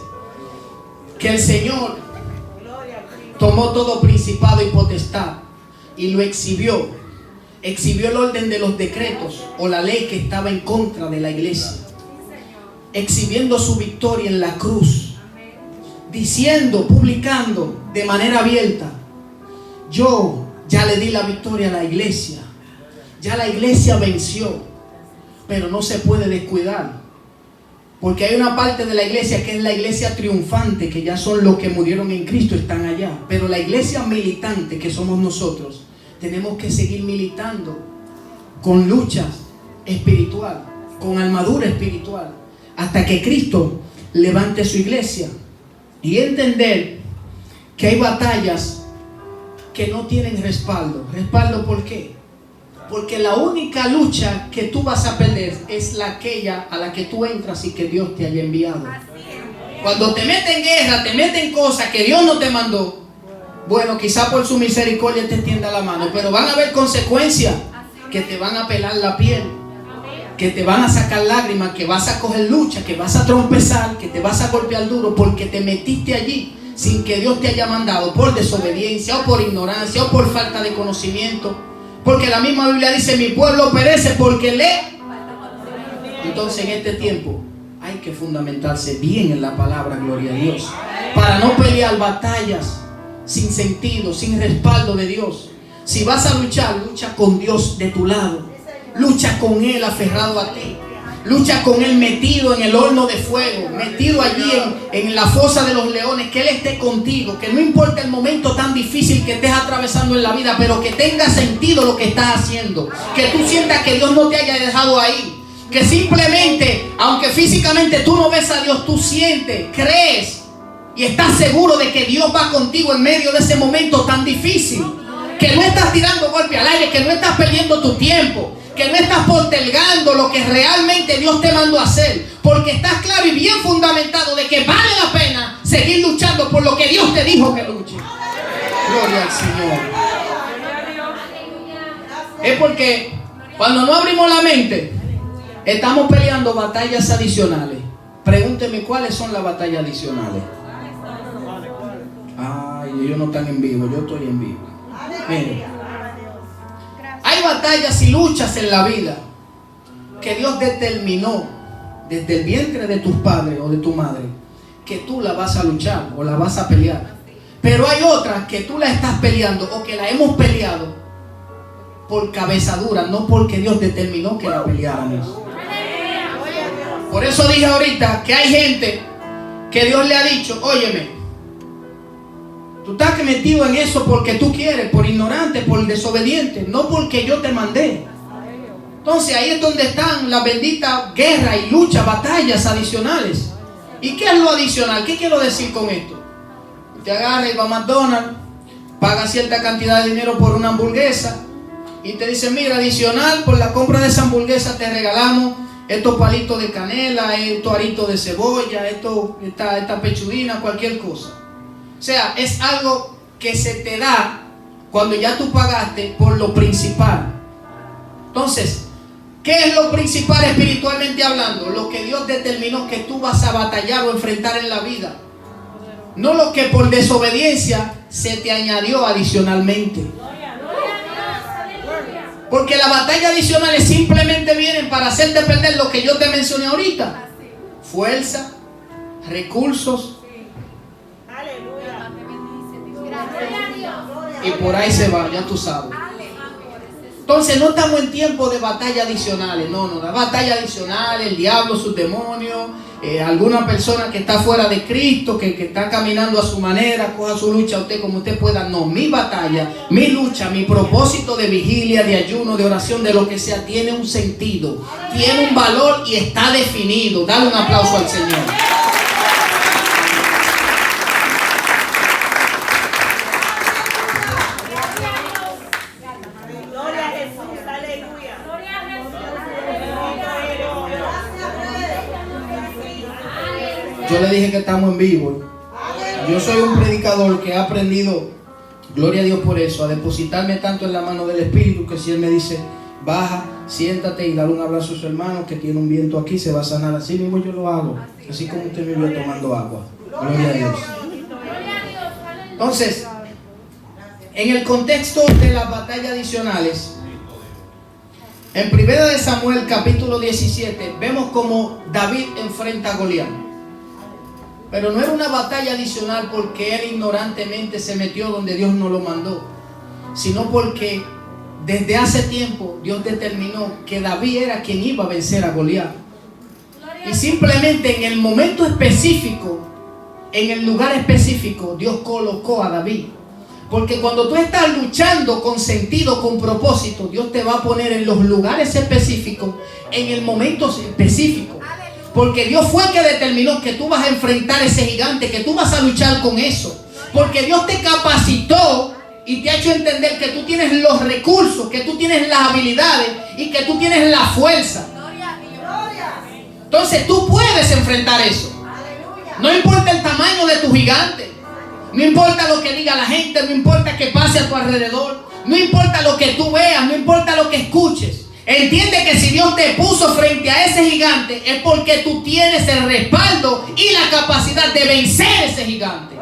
S1: que el Señor tomó todo principado y potestad y lo exhibió el orden de los decretos o la ley que estaba en contra de la iglesia, exhibiendo su victoria en la cruz, diciendo, publicando de manera abierta: yo ya le di la victoria a la iglesia, ya la iglesia venció. Pero no se puede descuidar, porque hay una parte de la iglesia que es la iglesia triunfante, que ya son los que murieron en Cristo, están allá. Pero la iglesia militante, que somos nosotros, tenemos que seguir militando con luchas espiritual, con armadura espiritual, hasta que Cristo levante su iglesia. Y entender que hay batallas que no tienen respaldo. ¿Respaldo por qué? Porque la única lucha que tú vas a perder es aquella a la que tú entras y que Dios te haya enviado. Cuando te meten en guerra, te meten cosas que Dios no te mandó, bueno, quizá por su misericordia te extienda la mano, pero van a haber consecuencias. que te van a pelar la piel, que te van a sacar lágrimas, que vas a coger lucha, que vas a trompezar, que te vas a golpear duro porque te metiste allí sin que Dios te haya mandado, por desobediencia o por ignorancia o por falta de conocimiento. Porque la misma Biblia dice: mi pueblo perece porque lee. Entonces en este tiempo hay que fundamentarse bien en la palabra, gloria a Dios, para no pelear batallas sin sentido, sin respaldo de Dios. Si vas a luchar, lucha con Dios de tu lado, lucha con Él aferrado a ti, lucha con Él metido en el horno de fuego, metido allí en la fosa de los leones, que Él esté contigo, que no importa el momento tan difícil que estés atravesando en la vida, pero que tenga sentido lo que estás haciendo, que tú sientas que Dios no te haya dejado ahí, que simplemente, aunque físicamente tú no ves a Dios, tú sientes, crees y estás seguro de que Dios va contigo en medio de ese momento tan difícil, que no estás tirando golpe al aire, que no estás perdiendo tu tiempo, que no estás postergando lo que realmente Dios te mandó a hacer, porque estás claro y bien fundamentado de que vale la pena seguir luchando por lo que Dios te dijo que luche. Gloria al Señor. Es porque cuando no abrimos la mente, estamos peleando batallas adicionales. Pregúnteme cuáles son las batallas adicionales. Ay, ellos no están en vivo, yo estoy en vivo. Miren, hay batallas y luchas en la vida que Dios determinó desde el vientre de tus padres o de tu madre que tú la vas a luchar o la vas a pelear. Pero hay otras que tú la estás peleando o que la hemos peleado por cabezadura, no porque Dios determinó que la peleáramos. Por eso dije ahorita que hay gente que Dios le ha dicho: óyeme, tú estás metido en eso porque tú quieres, por ignorante, por desobediente, no porque yo te mandé. Entonces ahí es donde están las benditas guerras y luchas, batallas adicionales. ¿Y qué es lo adicional? ¿Qué quiero decir con esto? Usted agarra y va a McDonald's, paga cierta cantidad de dinero por una hamburguesa y te dice: mira, adicional por la compra de esa hamburguesa te regalamos estos palitos de canela, estos aritos de cebolla, esta pechuguina, cualquier cosa. O sea, es algo que se te da cuando ya tú pagaste por lo principal. Entonces, ¿qué es lo principal espiritualmente hablando? Lo que Dios determinó que tú vas a batallar o enfrentar en la vida. No lo que por desobediencia se te añadió adicionalmente. Porque las batallas adicionales simplemente vienen para hacerte perder lo que yo te mencioné ahorita: fuerza, recursos. Y por ahí se va, ya tú sabes. Entonces no estamos en tiempo de batallas adicionales. No, la batalla adicional, el diablo, sus demonios, alguna persona que está fuera de Cristo, que está caminando a su manera, coja su lucha usted como usted pueda. No, mi batalla, mi lucha, mi propósito de vigilia, de ayuno, de oración, de lo que sea, tiene un sentido, tiene un valor y está definido. Dale un aplauso al Señor. Yo le dije que estamos en vivo. Yo soy un predicador que ha aprendido, gloria a Dios por eso, a depositarme tanto en la mano del Espíritu, que si Él me dice: baja, siéntate y dale un abrazo a su hermano que tiene un viento aquí, se va a sanar. Así mismo yo lo hago, así como usted me vio tomando agua. Gloria a Dios. Entonces, en el contexto de las batallas adicionales, en 1 de Samuel capítulo 17 vemos cómo David enfrenta a Goliat. Pero no era una batalla adicional porque él ignorantemente se metió donde Dios no lo mandó, sino porque desde hace tiempo Dios determinó que David era quien iba a vencer a Goliat. Y simplemente en el momento específico, en el lugar específico, Dios colocó a David. Porque cuando tú estás luchando con sentido, con propósito, Dios te va a poner en los lugares específicos, en el momento específico. Porque Dios fue el que determinó que tú vas a enfrentar ese gigante, que tú vas a luchar con eso. Porque Dios te capacitó y te ha hecho entender que tú tienes los recursos, que tú tienes las habilidades y que tú tienes la fuerza. Entonces tú puedes enfrentar eso. No importa el tamaño de tu gigante, no importa lo que diga la gente, no importa que pase a tu alrededor, no importa lo que tú veas, no importa lo que escuches. Entiende que si Dios te puso frente a ese gigante es porque tú tienes el respaldo y la capacidad de vencer ese gigante.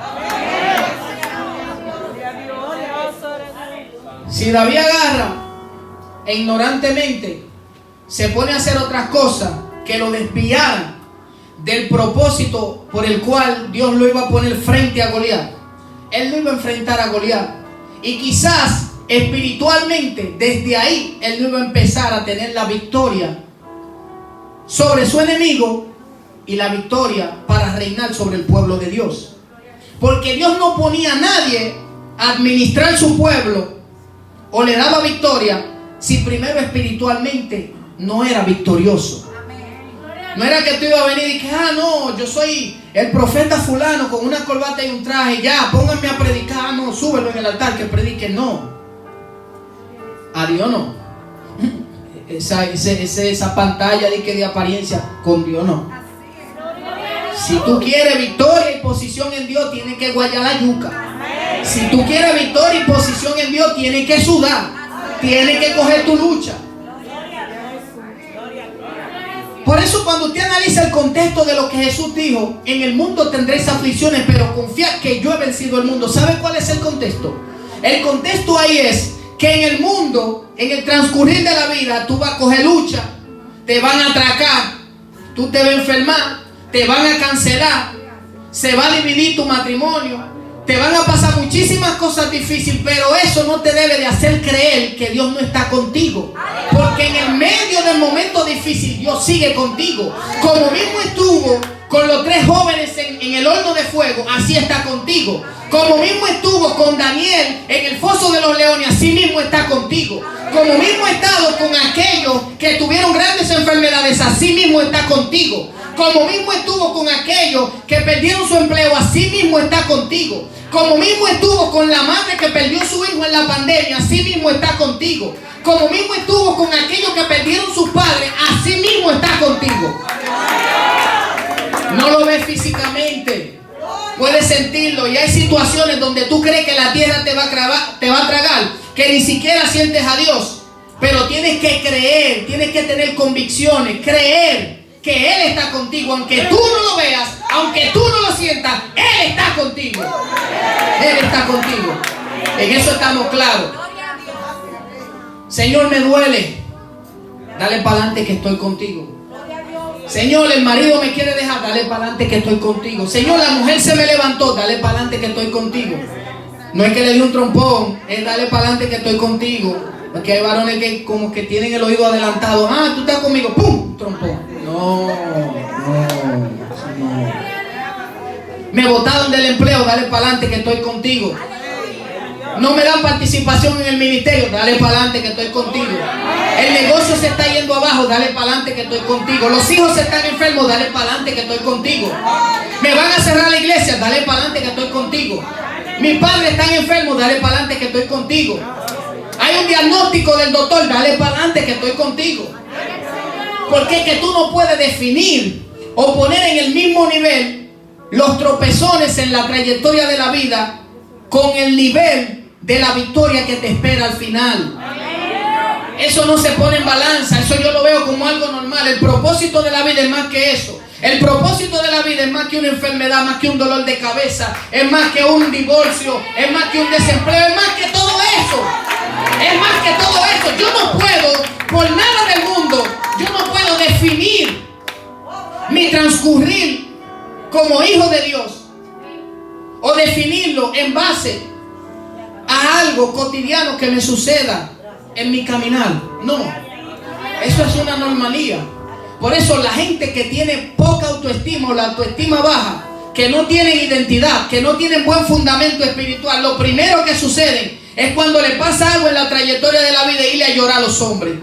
S1: Si David agarra e ignorantemente se pone a hacer otras cosas que lo desviaran del propósito por el cual Dios lo iba a poner frente a Goliat, él no iba a enfrentar a Goliat. Y quizás espiritualmente, desde ahí, él no iba a empezar a tener la victoria sobre su enemigo y la victoria para reinar sobre el pueblo de Dios. Porque Dios no ponía a nadie a administrar su pueblo o le daba victoria si primero espiritualmente no era victorioso. No era que tú ibas a venir y que, no, yo soy el profeta fulano con una corbata y un traje, ya, pónganme a predicar, no, súbelo en el altar que predique, no. A Dios no. Esa pantalla de apariencia, con Dios no. Si tú quieres victoria y posición en Dios, tienes que guayar la yuca. Si tú quieres victoria y posición en Dios, tienes que sudar. Tienes que coger tu lucha. Por eso cuando usted analiza el contexto de lo que Jesús dijo, en el mundo tendréis aflicciones, pero confiad que yo he vencido el mundo. ¿Sabe cuál es el contexto? El contexto ahí es que en el mundo, en el transcurrir de la vida, tú vas a coger lucha, te van a atracar, tú te vas a enfermar, te van a cancelar, se va a dividir tu matrimonio, te van a pasar muchísimas cosas difíciles, pero eso no te debe de hacer creer que Dios no está contigo. Porque en el medio del momento difícil Dios sigue contigo. Como mismo estuvo con los 3 jóvenes en el horno de fuego, así está contigo. Como mismo estuvo con Daniel en el foso de los leones, así mismo está contigo. Como mismo ha estado con aquellos que tuvieron grandes enfermedades, así mismo está contigo. Como mismo estuvo con aquellos que perdieron su empleo, así mismo está contigo. Como mismo estuvo con la madre que perdió su hijo en la pandemia, así mismo está contigo. Como mismo estuvo con aquellos que perdieron sus padres, así mismo está contigo. No lo ves físicamente, puedes sentirlo. Y hay situaciones donde tú crees que la tierra te va a tragar, que ni siquiera sientes a Dios. Pero tienes que creer, tienes que tener convicciones, creer que Él está contigo, aunque tú no lo veas, aunque tú no lo sientas, Él está contigo. Él está contigo. En eso estamos claros. Señor, me duele. Dale para adelante que estoy contigo. Señor, el marido me quiere dejar. Dale para adelante que estoy contigo. Señor, la mujer se me levantó. Dale para adelante que estoy contigo. No es que le di un trompón, es dale para adelante que estoy contigo. Porque hay varones que como que tienen el oído adelantado. Tú estás conmigo. ¡Pum! Trompón. No. Me botaron del empleo. Dale para adelante que estoy contigo. No me dan participación en el ministerio. Dale para adelante que estoy contigo. El negocio se está yendo abajo. Dale para adelante que estoy contigo. Los hijos están enfermos. Dale para adelante que estoy contigo. Me van a cerrar la iglesia. Dale para adelante que estoy contigo. Mis padres están enfermos. Dale para adelante que estoy contigo. Hay un diagnóstico del doctor. Dale para adelante que estoy contigo. Porque es que tú no puedes definir o poner en el mismo nivel los tropezones en la trayectoria de la vida con el nivel de la victoria que te espera al final. Eso no se pone en balanza. Eso yo lo veo como algo normal. El propósito de la vida es más que eso. El propósito de la vida es más que una enfermedad, más que un dolor de cabeza, es más que un divorcio, es más que un desempleo, es más que todo eso. Es más que todo eso. Yo no puedo, por nada del mundo, yo no puedo definir mi transcurrir como hijo de Dios o definirlo en base a algo cotidiano que me suceda en mi caminar. No, eso es una anomalía. Por eso la gente que tiene poca autoestima o la autoestima baja, que no tienen identidad, que no tienen buen fundamento espiritual, lo primero que sucede es cuando le pasa algo en la trayectoria de la vida y le a llorar a los hombres.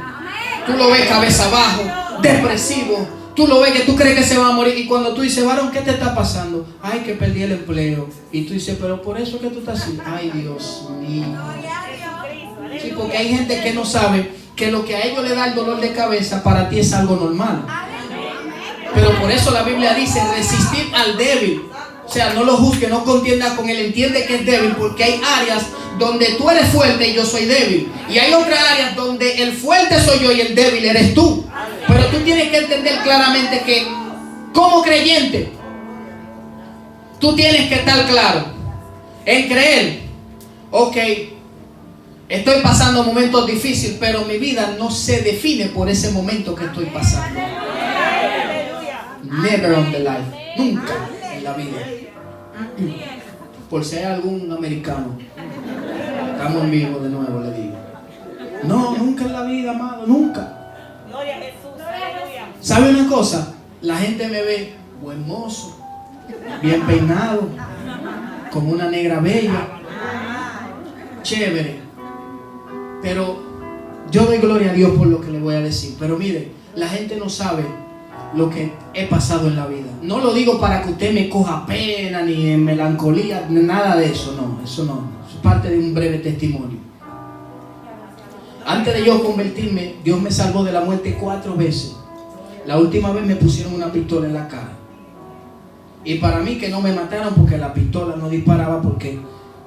S1: Tú lo ves cabeza abajo, depresivo. Tú lo ves que tú crees que se va a morir. Y cuando tú dices, varón, ¿qué te está pasando? Ay, que perdí el empleo. Y tú dices, pero por eso que tú estás así. Ay, Dios mío. Sí, porque hay gente que no sabe que lo que a ellos le da el dolor de cabeza para ti es algo normal. Pero por eso la Biblia dice, resistir al débil O sea, no lo juzgue, no contienda con él, entiende que es débil, porque hay áreas donde tú eres fuerte y yo soy débil. Y hay otras áreas donde el fuerte soy yo y el débil eres tú. Pero tú tienes que entender claramente que como creyente, tú tienes que estar claro en creer, ok, estoy pasando momentos difíciles, pero mi vida no se define por ese momento que estoy pasando. Never on the life. Nunca en la vida. Por si hay algún americano, estamos en vivo de nuevo, le digo. No, nunca en la vida, amado, nunca.
S2: Gloria a Jesús. Aleluya.
S1: ¿Sabe una cosa? La gente me ve buen mozo, bien peinado, con una negra bella, chévere. Pero yo doy gloria a Dios por lo que le voy a decir. Pero mire, la gente no sabe lo que he pasado en la vida. No lo digo para que usted me coja pena, ni en melancolía, nada de eso, no. Eso no, es parte de un breve testimonio. Antes de yo convertirme, Dios me salvó de la muerte 4 veces. La última vez me pusieron una pistola en la cara. Y para mí que no me mataron porque la pistola no disparaba, porque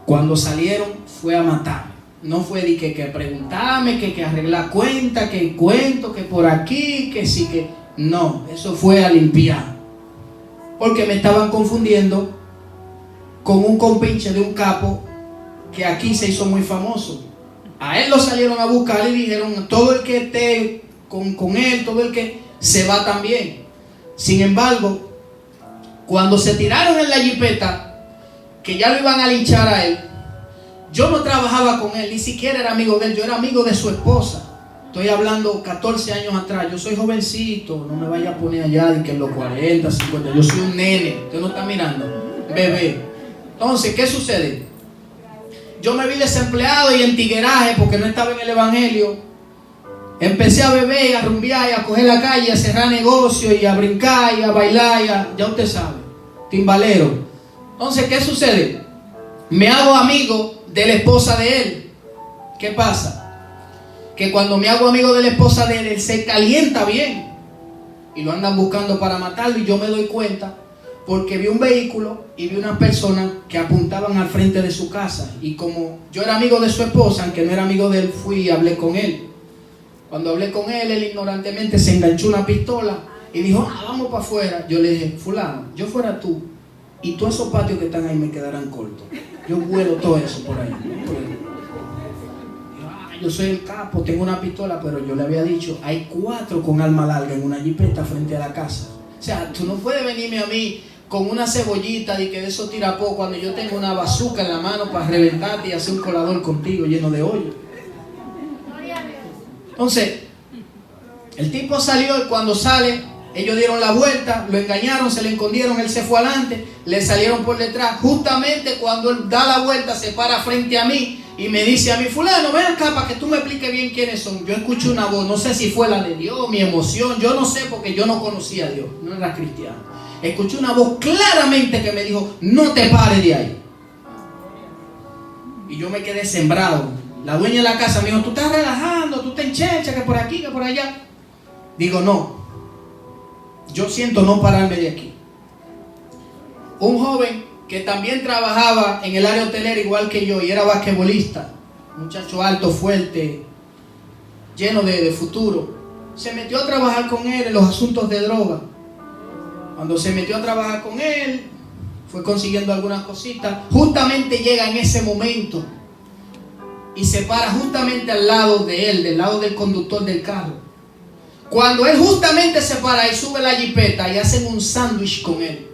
S1: cuando salieron fue a matar. No fue de que preguntarme, que arreglar cuenta, que cuento, que por aquí, que sí, que... No, eso fue a limpiar. Porque me estaban confundiendo con un compinche de un capo que aquí se hizo muy famoso. A él lo salieron a buscar y dijeron, todo el que esté con él, todo el que se va también. Sin embargo, cuando se tiraron en la jipeta, que ya lo iban a linchar a él, yo no trabajaba con él, ni siquiera era amigo de él, yo era amigo de su esposa. Estoy hablando 14 años atrás, yo soy jovencito, no me vaya a poner allá de que en los 40, 50, yo soy un nene, usted no está mirando, bebé. Entonces, ¿qué sucede? Yo me vi desempleado y en tigueraje porque no estaba en el evangelio. Empecé a beber y a rumbear y a coger la calle, a cerrar negocios y a brincar y a bailar ya usted sabe, timbalero. Entonces, ¿qué sucede? Me hago amigo de la esposa de él. ¿Qué pasa? Que cuando me hago amigo de la esposa de él, él se calienta bien y lo andan buscando para matarlo, y yo me doy cuenta porque vi un vehículo y vi unas personas que apuntaban al frente de su casa, y como yo era amigo de su esposa, aunque no era amigo de él, fui y hablé con él. Cuando hablé con él, él ignorantemente se enganchó una pistola y dijo, vamos para afuera. Yo le dije, fulano, yo fuera tú y todos esos patios que están ahí me quedarán cortos, yo vuelo todo eso por ahí. Yo soy el capo, tengo una pistola, pero yo le había dicho, hay 4 con arma larga en una jipeta frente a la casa. O sea, tú no puedes venirme a mí con una cebollita y que de eso tira poco cuando yo tengo una bazooka en la mano para reventarte y hacer un colador contigo lleno de hoyo. Entonces, el tipo salió, y cuando sale, ellos dieron la vuelta, lo engañaron, se le escondieron, él se fue adelante, le salieron por detrás. Justamente cuando él da la vuelta, se para frente a mí y me dice a mí, fulano, ven acá para que tú me expliques bien quiénes son. Yo escuché una voz, no sé si fue la de Dios, mi emoción, yo no sé, porque yo no conocía a Dios, no era cristiano. Escuché una voz claramente que me dijo, no te pares de ahí. Y yo me quedé sembrado. La dueña de la casa me dijo, tú estás relajando, tú te encherchas, que por aquí, que por allá. Digo, no, yo siento no pararme de aquí. Un joven que también trabajaba en el área hotelera igual que yo y era basquetbolista, muchacho alto, fuerte, lleno de futuro, se metió a trabajar con él en los asuntos de droga. Cuando se metió a trabajar con él, fue consiguiendo algunas cositas. Justamente llega en ese momento y se para justamente al lado de él, del lado del conductor del carro. Cuando él justamente se para y sube la jipeta y hacen un sándwich con él.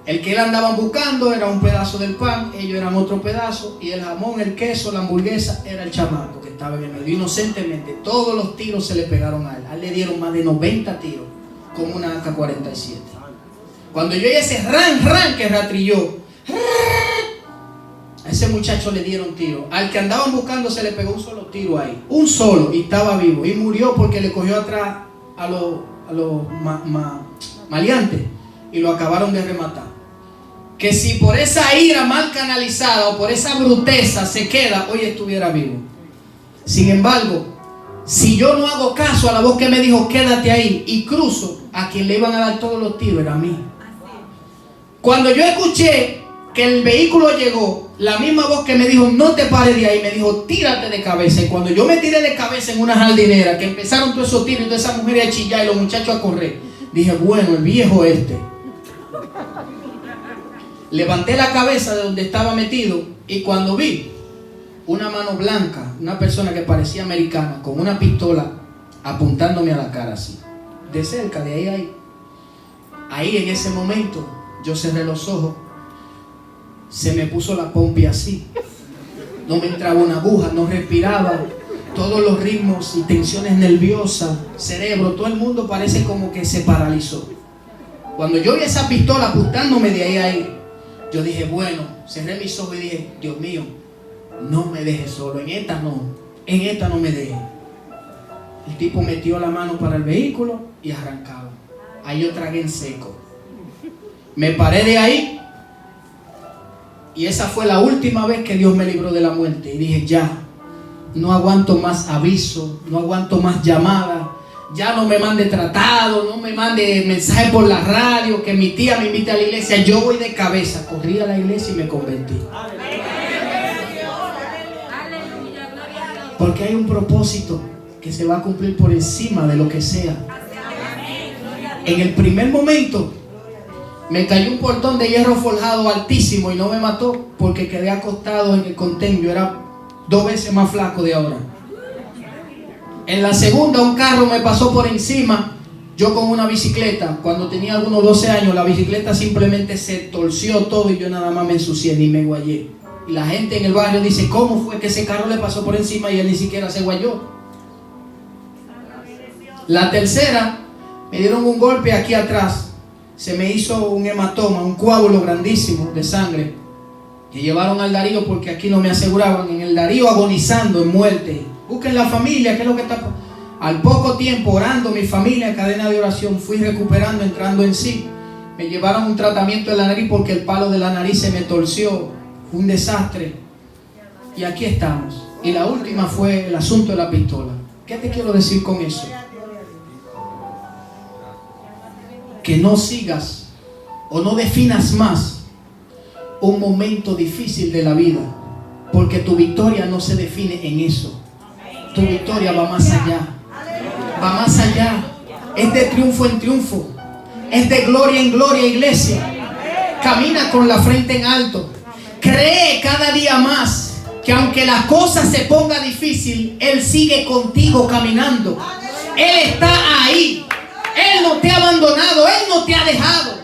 S1: El que él andaban buscando era un pedazo del pan, ellos eran otro pedazo, y el jamón, el queso, la hamburguesa era el chamaco que estaba en el medio. Inocentemente, todos los tiros se le pegaron a él. A él le dieron más de 90 tiros con una AK-47. Cuando yo oí ese ran que ratrilló, a ese muchacho le dieron tiro. Al que andaban buscando se le pegó un solo tiro ahí, un solo, y estaba vivo. Y murió porque le cogió atrás a los maleantes y lo acabaron de rematar. Que si por esa ira mal canalizada o por esa bruteza se queda, hoy estuviera vivo. Sin embargo, si yo no hago caso a la voz que me dijo quédate ahí y cruzo, a quien le iban a dar todos los tiros era a mí. Cuando yo escuché que el vehículo llegó, la misma voz que me dijo, no te pares de ahí, me dijo, tírate de cabeza. Y cuando yo me tiré de cabeza en una jardinera, que empezaron todos esos tiros y todas esas mujeres a chillar y los muchachos a correr, dije, bueno, el viejo este. Levanté la cabeza de donde estaba metido y cuando vi una mano blanca, una persona que parecía americana, con una pistola apuntándome a la cara así, de cerca, de ahí a ahí. Ahí en ese momento yo cerré los ojos, se me puso la pompi así, no me entraba una aguja, no respiraba, todos los ritmos y tensiones nerviosas, cerebro, todo el mundo parece como que se paralizó. Cuando yo vi esa pistola apuntándome de ahí a ahí, yo dije, bueno, cerré mis ojos y dije, Dios mío, no me dejes solo, en esta no me dejes. El tipo metió la mano para el vehículo y arrancaba. Ahí yo tragué en seco. Me paré de ahí y esa fue la última vez que Dios me libró de la muerte. Y dije, ya, no aguanto más aviso, no aguanto más llamadas. Ya no me mande tratado, no me mande mensaje por la radio, que mi tía me invite a la iglesia. Yo voy de cabeza. Corrí a la iglesia y me convertí. Porque hay un propósito que se va a cumplir por encima de lo que sea. En el primer momento me cayó un portón de hierro forjado altísimo y no me mató porque quedé acostado en el contén. Yo era 2 veces más flaco de ahora. En la segunda un carro me pasó por encima, yo con una bicicleta. Cuando tenía algunos 12 años la bicicleta simplemente se torció todo y yo nada más me ensucié, ni me guayé. Y la gente en el barrio dice, ¿cómo fue que ese carro le pasó por encima y él ni siquiera se guayó? La tercera, me dieron un golpe aquí atrás, se me hizo un hematoma, un coágulo grandísimo de sangre, que llevaron al Darío porque aquí no me aseguraban. En el Darío agonizando en muerte. Busquen la familia, ¿qué es lo que está? Al poco tiempo, orando, mi familia, cadena de oración, fui recuperando, entrando en sí. Me llevaron un tratamiento de la nariz porque el palo de la nariz se me torció. Fue un desastre. Y aquí estamos. Y la última fue el asunto de la pistola. ¿Qué te quiero decir con eso? Que no sigas o no definas más un momento difícil de la vida, porque tu victoria no se define en eso. Tu victoria va más allá. Va más allá. Es de triunfo en triunfo. Es de gloria en gloria, iglesia. Camina con la frente en alto. Cree cada día más que aunque la cosa se ponga difícil, Él sigue contigo caminando. Él está ahí. Él no te ha abandonado. Él no te ha dejado.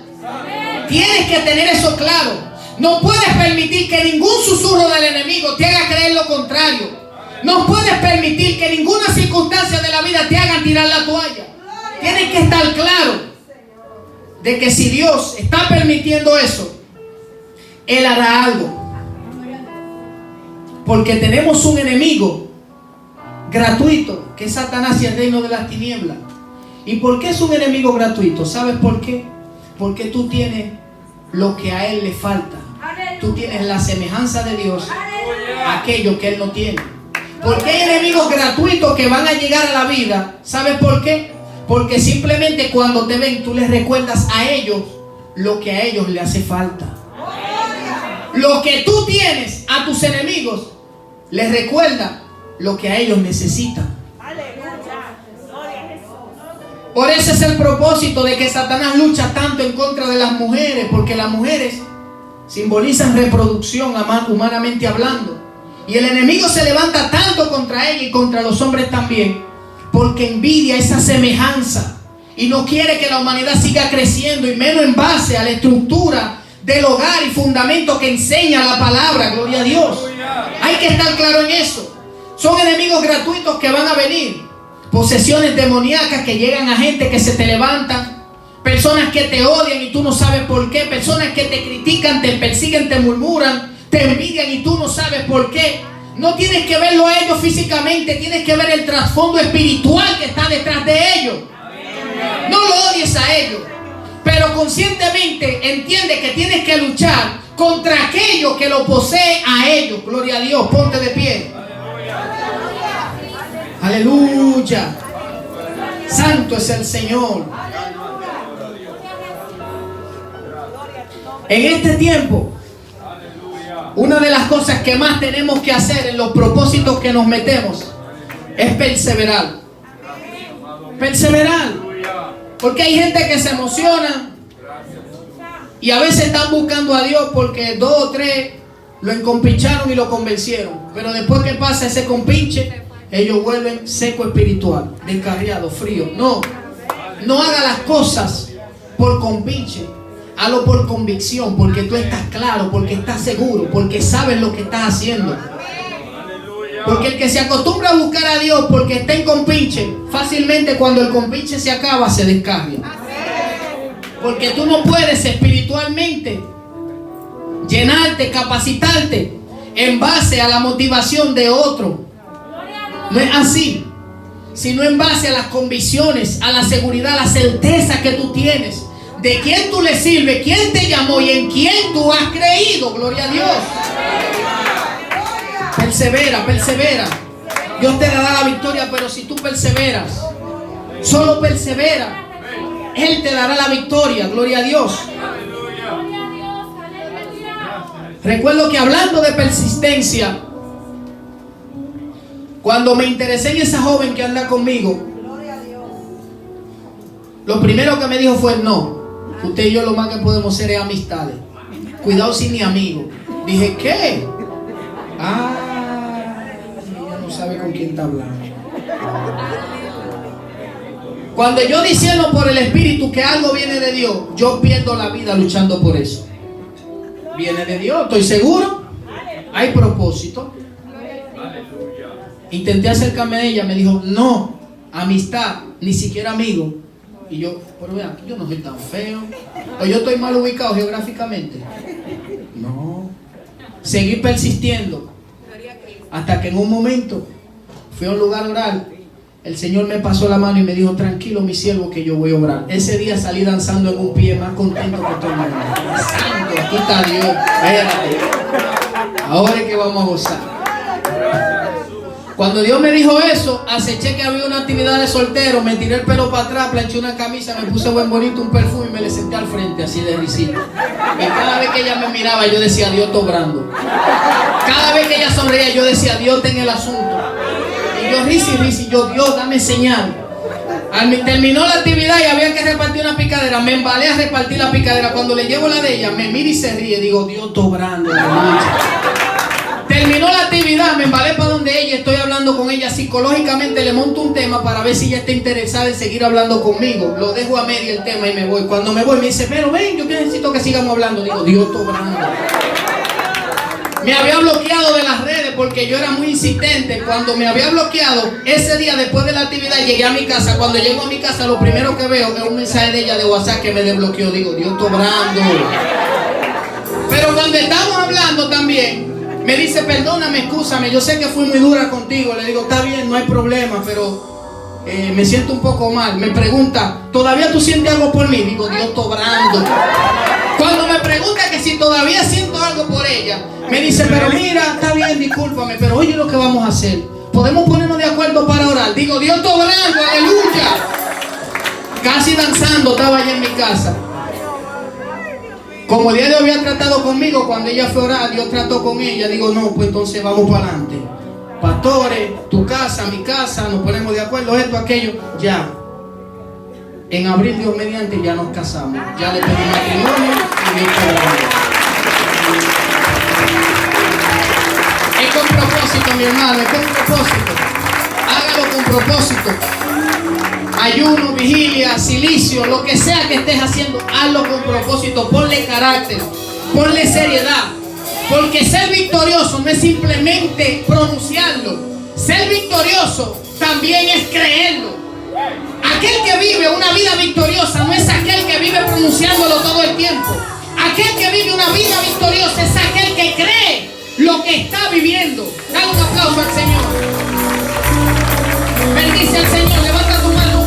S1: Tienes que tener eso claro. No puedes permitir que ningún susurro del enemigo te haga creer lo contrario. No puedes permitir que ninguna circunstancia de la vida te haga tirar la toalla. Tienes que estar claro de que si Dios está permitiendo eso, Él hará algo. Porque tenemos un enemigo gratuito, que es Satanás y el reino de las tinieblas. ¿Y por qué es un enemigo gratuito? ¿Sabes por qué? Porque tú tienes lo que a él le falta. Tú tienes la semejanza de Dios, aquello que él no tiene. Porque hay enemigos gratuitos que van a llegar a la vida. ¿Sabes por qué? Porque simplemente cuando te ven, tú les recuerdas a ellos lo que a ellos le hace falta. Lo que tú tienes a tus enemigos, les recuerda lo que a ellos necesitan. Por eso es el propósito de que Satanás lucha tanto en contra de las mujeres, porque las mujeres simbolizan reproducción, humanamente hablando. Y el enemigo se levanta tanto contra ella y contra los hombres también, porque envidia esa semejanza y no quiere que la humanidad siga creciendo, y menos en base a la estructura del hogar y fundamento que enseña la palabra. Gloria a Dios. Hay que estar claro en eso. Son enemigos gratuitos que van a venir. Posesiones demoníacas que llegan a gente que se te levantan. Personas que te odian y tú no sabes por qué. Personas que te critican, te persiguen, te murmuran, te envidian y tú no sabes por qué. No tienes que verlo a ellos físicamente, tienes que ver el trasfondo espiritual que está detrás de ellos. No lo odies a ellos, pero conscientemente entiende que tienes que luchar contra aquello que lo posee a ellos. Gloria a Dios. Ponte de pie. Aleluya. Santo es el Señor. En este tiempo, una de las cosas que más tenemos que hacer en los propósitos que nos metemos es perseverar. Perseverar. Porque hay gente que se emociona y a veces están buscando a Dios porque 2 o 3 lo encompincharon y lo convencieron. Pero después que pasa ese compinche, ellos vuelven seco espiritual, descarriado, frío. No haga las cosas por compinche. Hazlo por convicción, porque tú estás claro, porque estás seguro, porque sabes lo que estás haciendo. Porque el que se acostumbra a buscar a Dios porque está en compinche, fácilmente cuando el compinche se acaba se descarga. Porque tú no puedes espiritualmente llenarte, capacitarte en base a la motivación de otro. No es así, sino en base a las convicciones, a la seguridad, a la certeza que tú tienes de quién tú le sirves, quién te llamó y en quién tú has creído. Gloria a Dios. Persevera, persevera. Dios te dará la victoria, pero si tú perseveras, solo persevera, Él te dará la victoria. Gloria a Dios. Recuerdo que hablando de persistencia, cuando me interesé en esa joven que anda conmigo, lo primero que me dijo fue: no, usted y yo lo más que podemos hacer es amistades. Cuidado si ni amigos. Dije, ¿qué? Ella no sabe con quién está hablando. Cuando yo discerno por el Espíritu que algo viene de Dios, yo pierdo la vida luchando por eso. Viene de Dios, estoy seguro. Hay propósito. Intenté acercarme a ella, me dijo, no, amistad, ni siquiera amigo. Y yo, pero vean, yo no soy tan feo. O yo estoy mal ubicado geográficamente. No. Seguí persistiendo. Hasta que en un momento fui a un lugar a orar. El Señor me pasó la mano y me dijo, tranquilo mi siervo que yo voy a obrar. Ese día salí danzando en un pie más contento que todo el mundo. Santo, aquí está Dios. Espérate. Ahora es que vamos a gozar. Cuando Dios me dijo eso, aceché que había una actividad de soltero, me tiré el pelo para atrás, planché una camisa, me puse buen bonito, un perfume y me le senté al frente así de risita. Y cada vez que ella me miraba yo decía, Dios está obrando. Cada vez que ella sonreía yo decía, Dios está en el asunto. Y yo risa y yo, Dios, dame señal. Terminó la actividad y había que repartir una picadera. Me embalé a repartir la picadera. Cuando le llevo la de ella, me mira y se ríe. Digo, Dios está obrando. Terminó la actividad, me embalé para donde ella, estoy hablando con ella psicológicamente, le monto un tema para ver si ella está interesada en seguir hablando conmigo. Lo dejo a medio el tema y me voy. Cuando me voy me dice, pero ven, yo necesito que sigamos hablando. Digo, Dios está obrando. Me había bloqueado de las redes porque yo era muy insistente. Cuando me había bloqueado, ese día después de la actividad llegué a mi casa. Cuando llego a mi casa lo primero que veo es un mensaje de ella de WhatsApp que me desbloqueó. Digo, Dios está obrando. Pero cuando estamos hablando también me dice, perdóname, excúsame, yo sé que fui muy dura contigo. Le digo, está bien, no hay problema, pero me siento un poco mal. Me pregunta, ¿todavía tú sientes algo por mí? Digo, Dios está obrando. Cuando me pregunta que si todavía siento algo por ella, me dice, pero mira, está bien, discúlpame, pero oye lo que vamos a hacer. Podemos ponernos de acuerdo para orar. Digo, Dios está obrando, aleluya. Casi danzando estaba allá en mi casa. Como Dios había tratado conmigo cuando ella fue a orar, Dios trató con ella. Digo, no, pues entonces vamos para adelante. Pastores, tu casa, mi casa, nos ponemos de acuerdo, esto, aquello. Ya. En abril, Dios mediante, ya nos casamos. Ya le pedí matrimonio y Dios te es con propósito, mi hermano, es con propósito. Hágalo con propósito. Ayuno, vigilia, silicio, lo que sea que estés haciendo, hazlo con propósito, ponle carácter, ponle seriedad, porque ser victorioso no es simplemente pronunciarlo, ser victorioso también es creerlo. Aquel que vive una vida victoriosa no es aquel que vive pronunciándolo todo el tiempo. Aquel que vive una vida victoriosa es aquel que cree lo que está viviendo. Dale un aplauso al Señor. Bendice al Señor, levanta tu mano.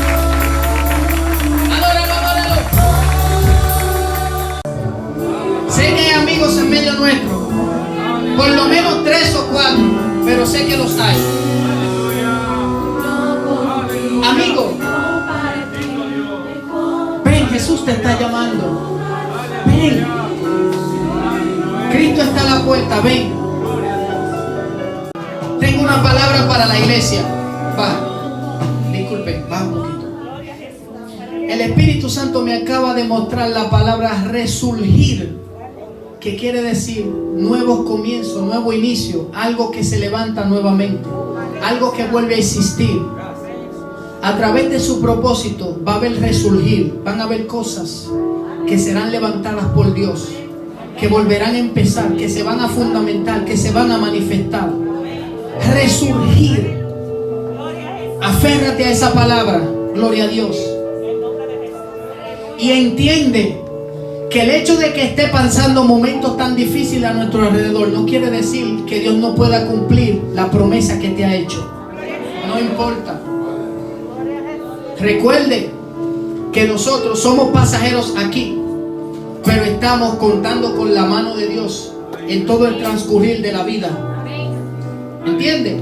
S1: Sé que hay amigos en medio nuestro, por lo menos 3 o 4, pero sé que los hay. Amigo, ven, Jesús te está llamando. Ven, Cristo está a la puerta, ven. Tengo una palabra para la iglesia. Va. Disculpen, va un poquito. El Espíritu Santo me acaba de mostrar la palabra resurgir, que quiere decir nuevos comienzos, nuevo inicio, algo que se levanta nuevamente, algo que vuelve a existir. A través de su propósito va a haber resurgir, van a haber cosas que serán levantadas por Dios, que volverán a empezar, que se van a fundamentar, que se van a manifestar. Resurgir. Aférrate a esa palabra, gloria a Dios. Y entiende que el hecho de que esté pasando momentos tan difíciles a nuestro alrededor no quiere decir que Dios no pueda cumplir la promesa que te ha hecho. No importa. Recuerde que nosotros somos pasajeros aquí, pero estamos contando con la mano de Dios en todo el transcurrir de la vida. ¿Entiende?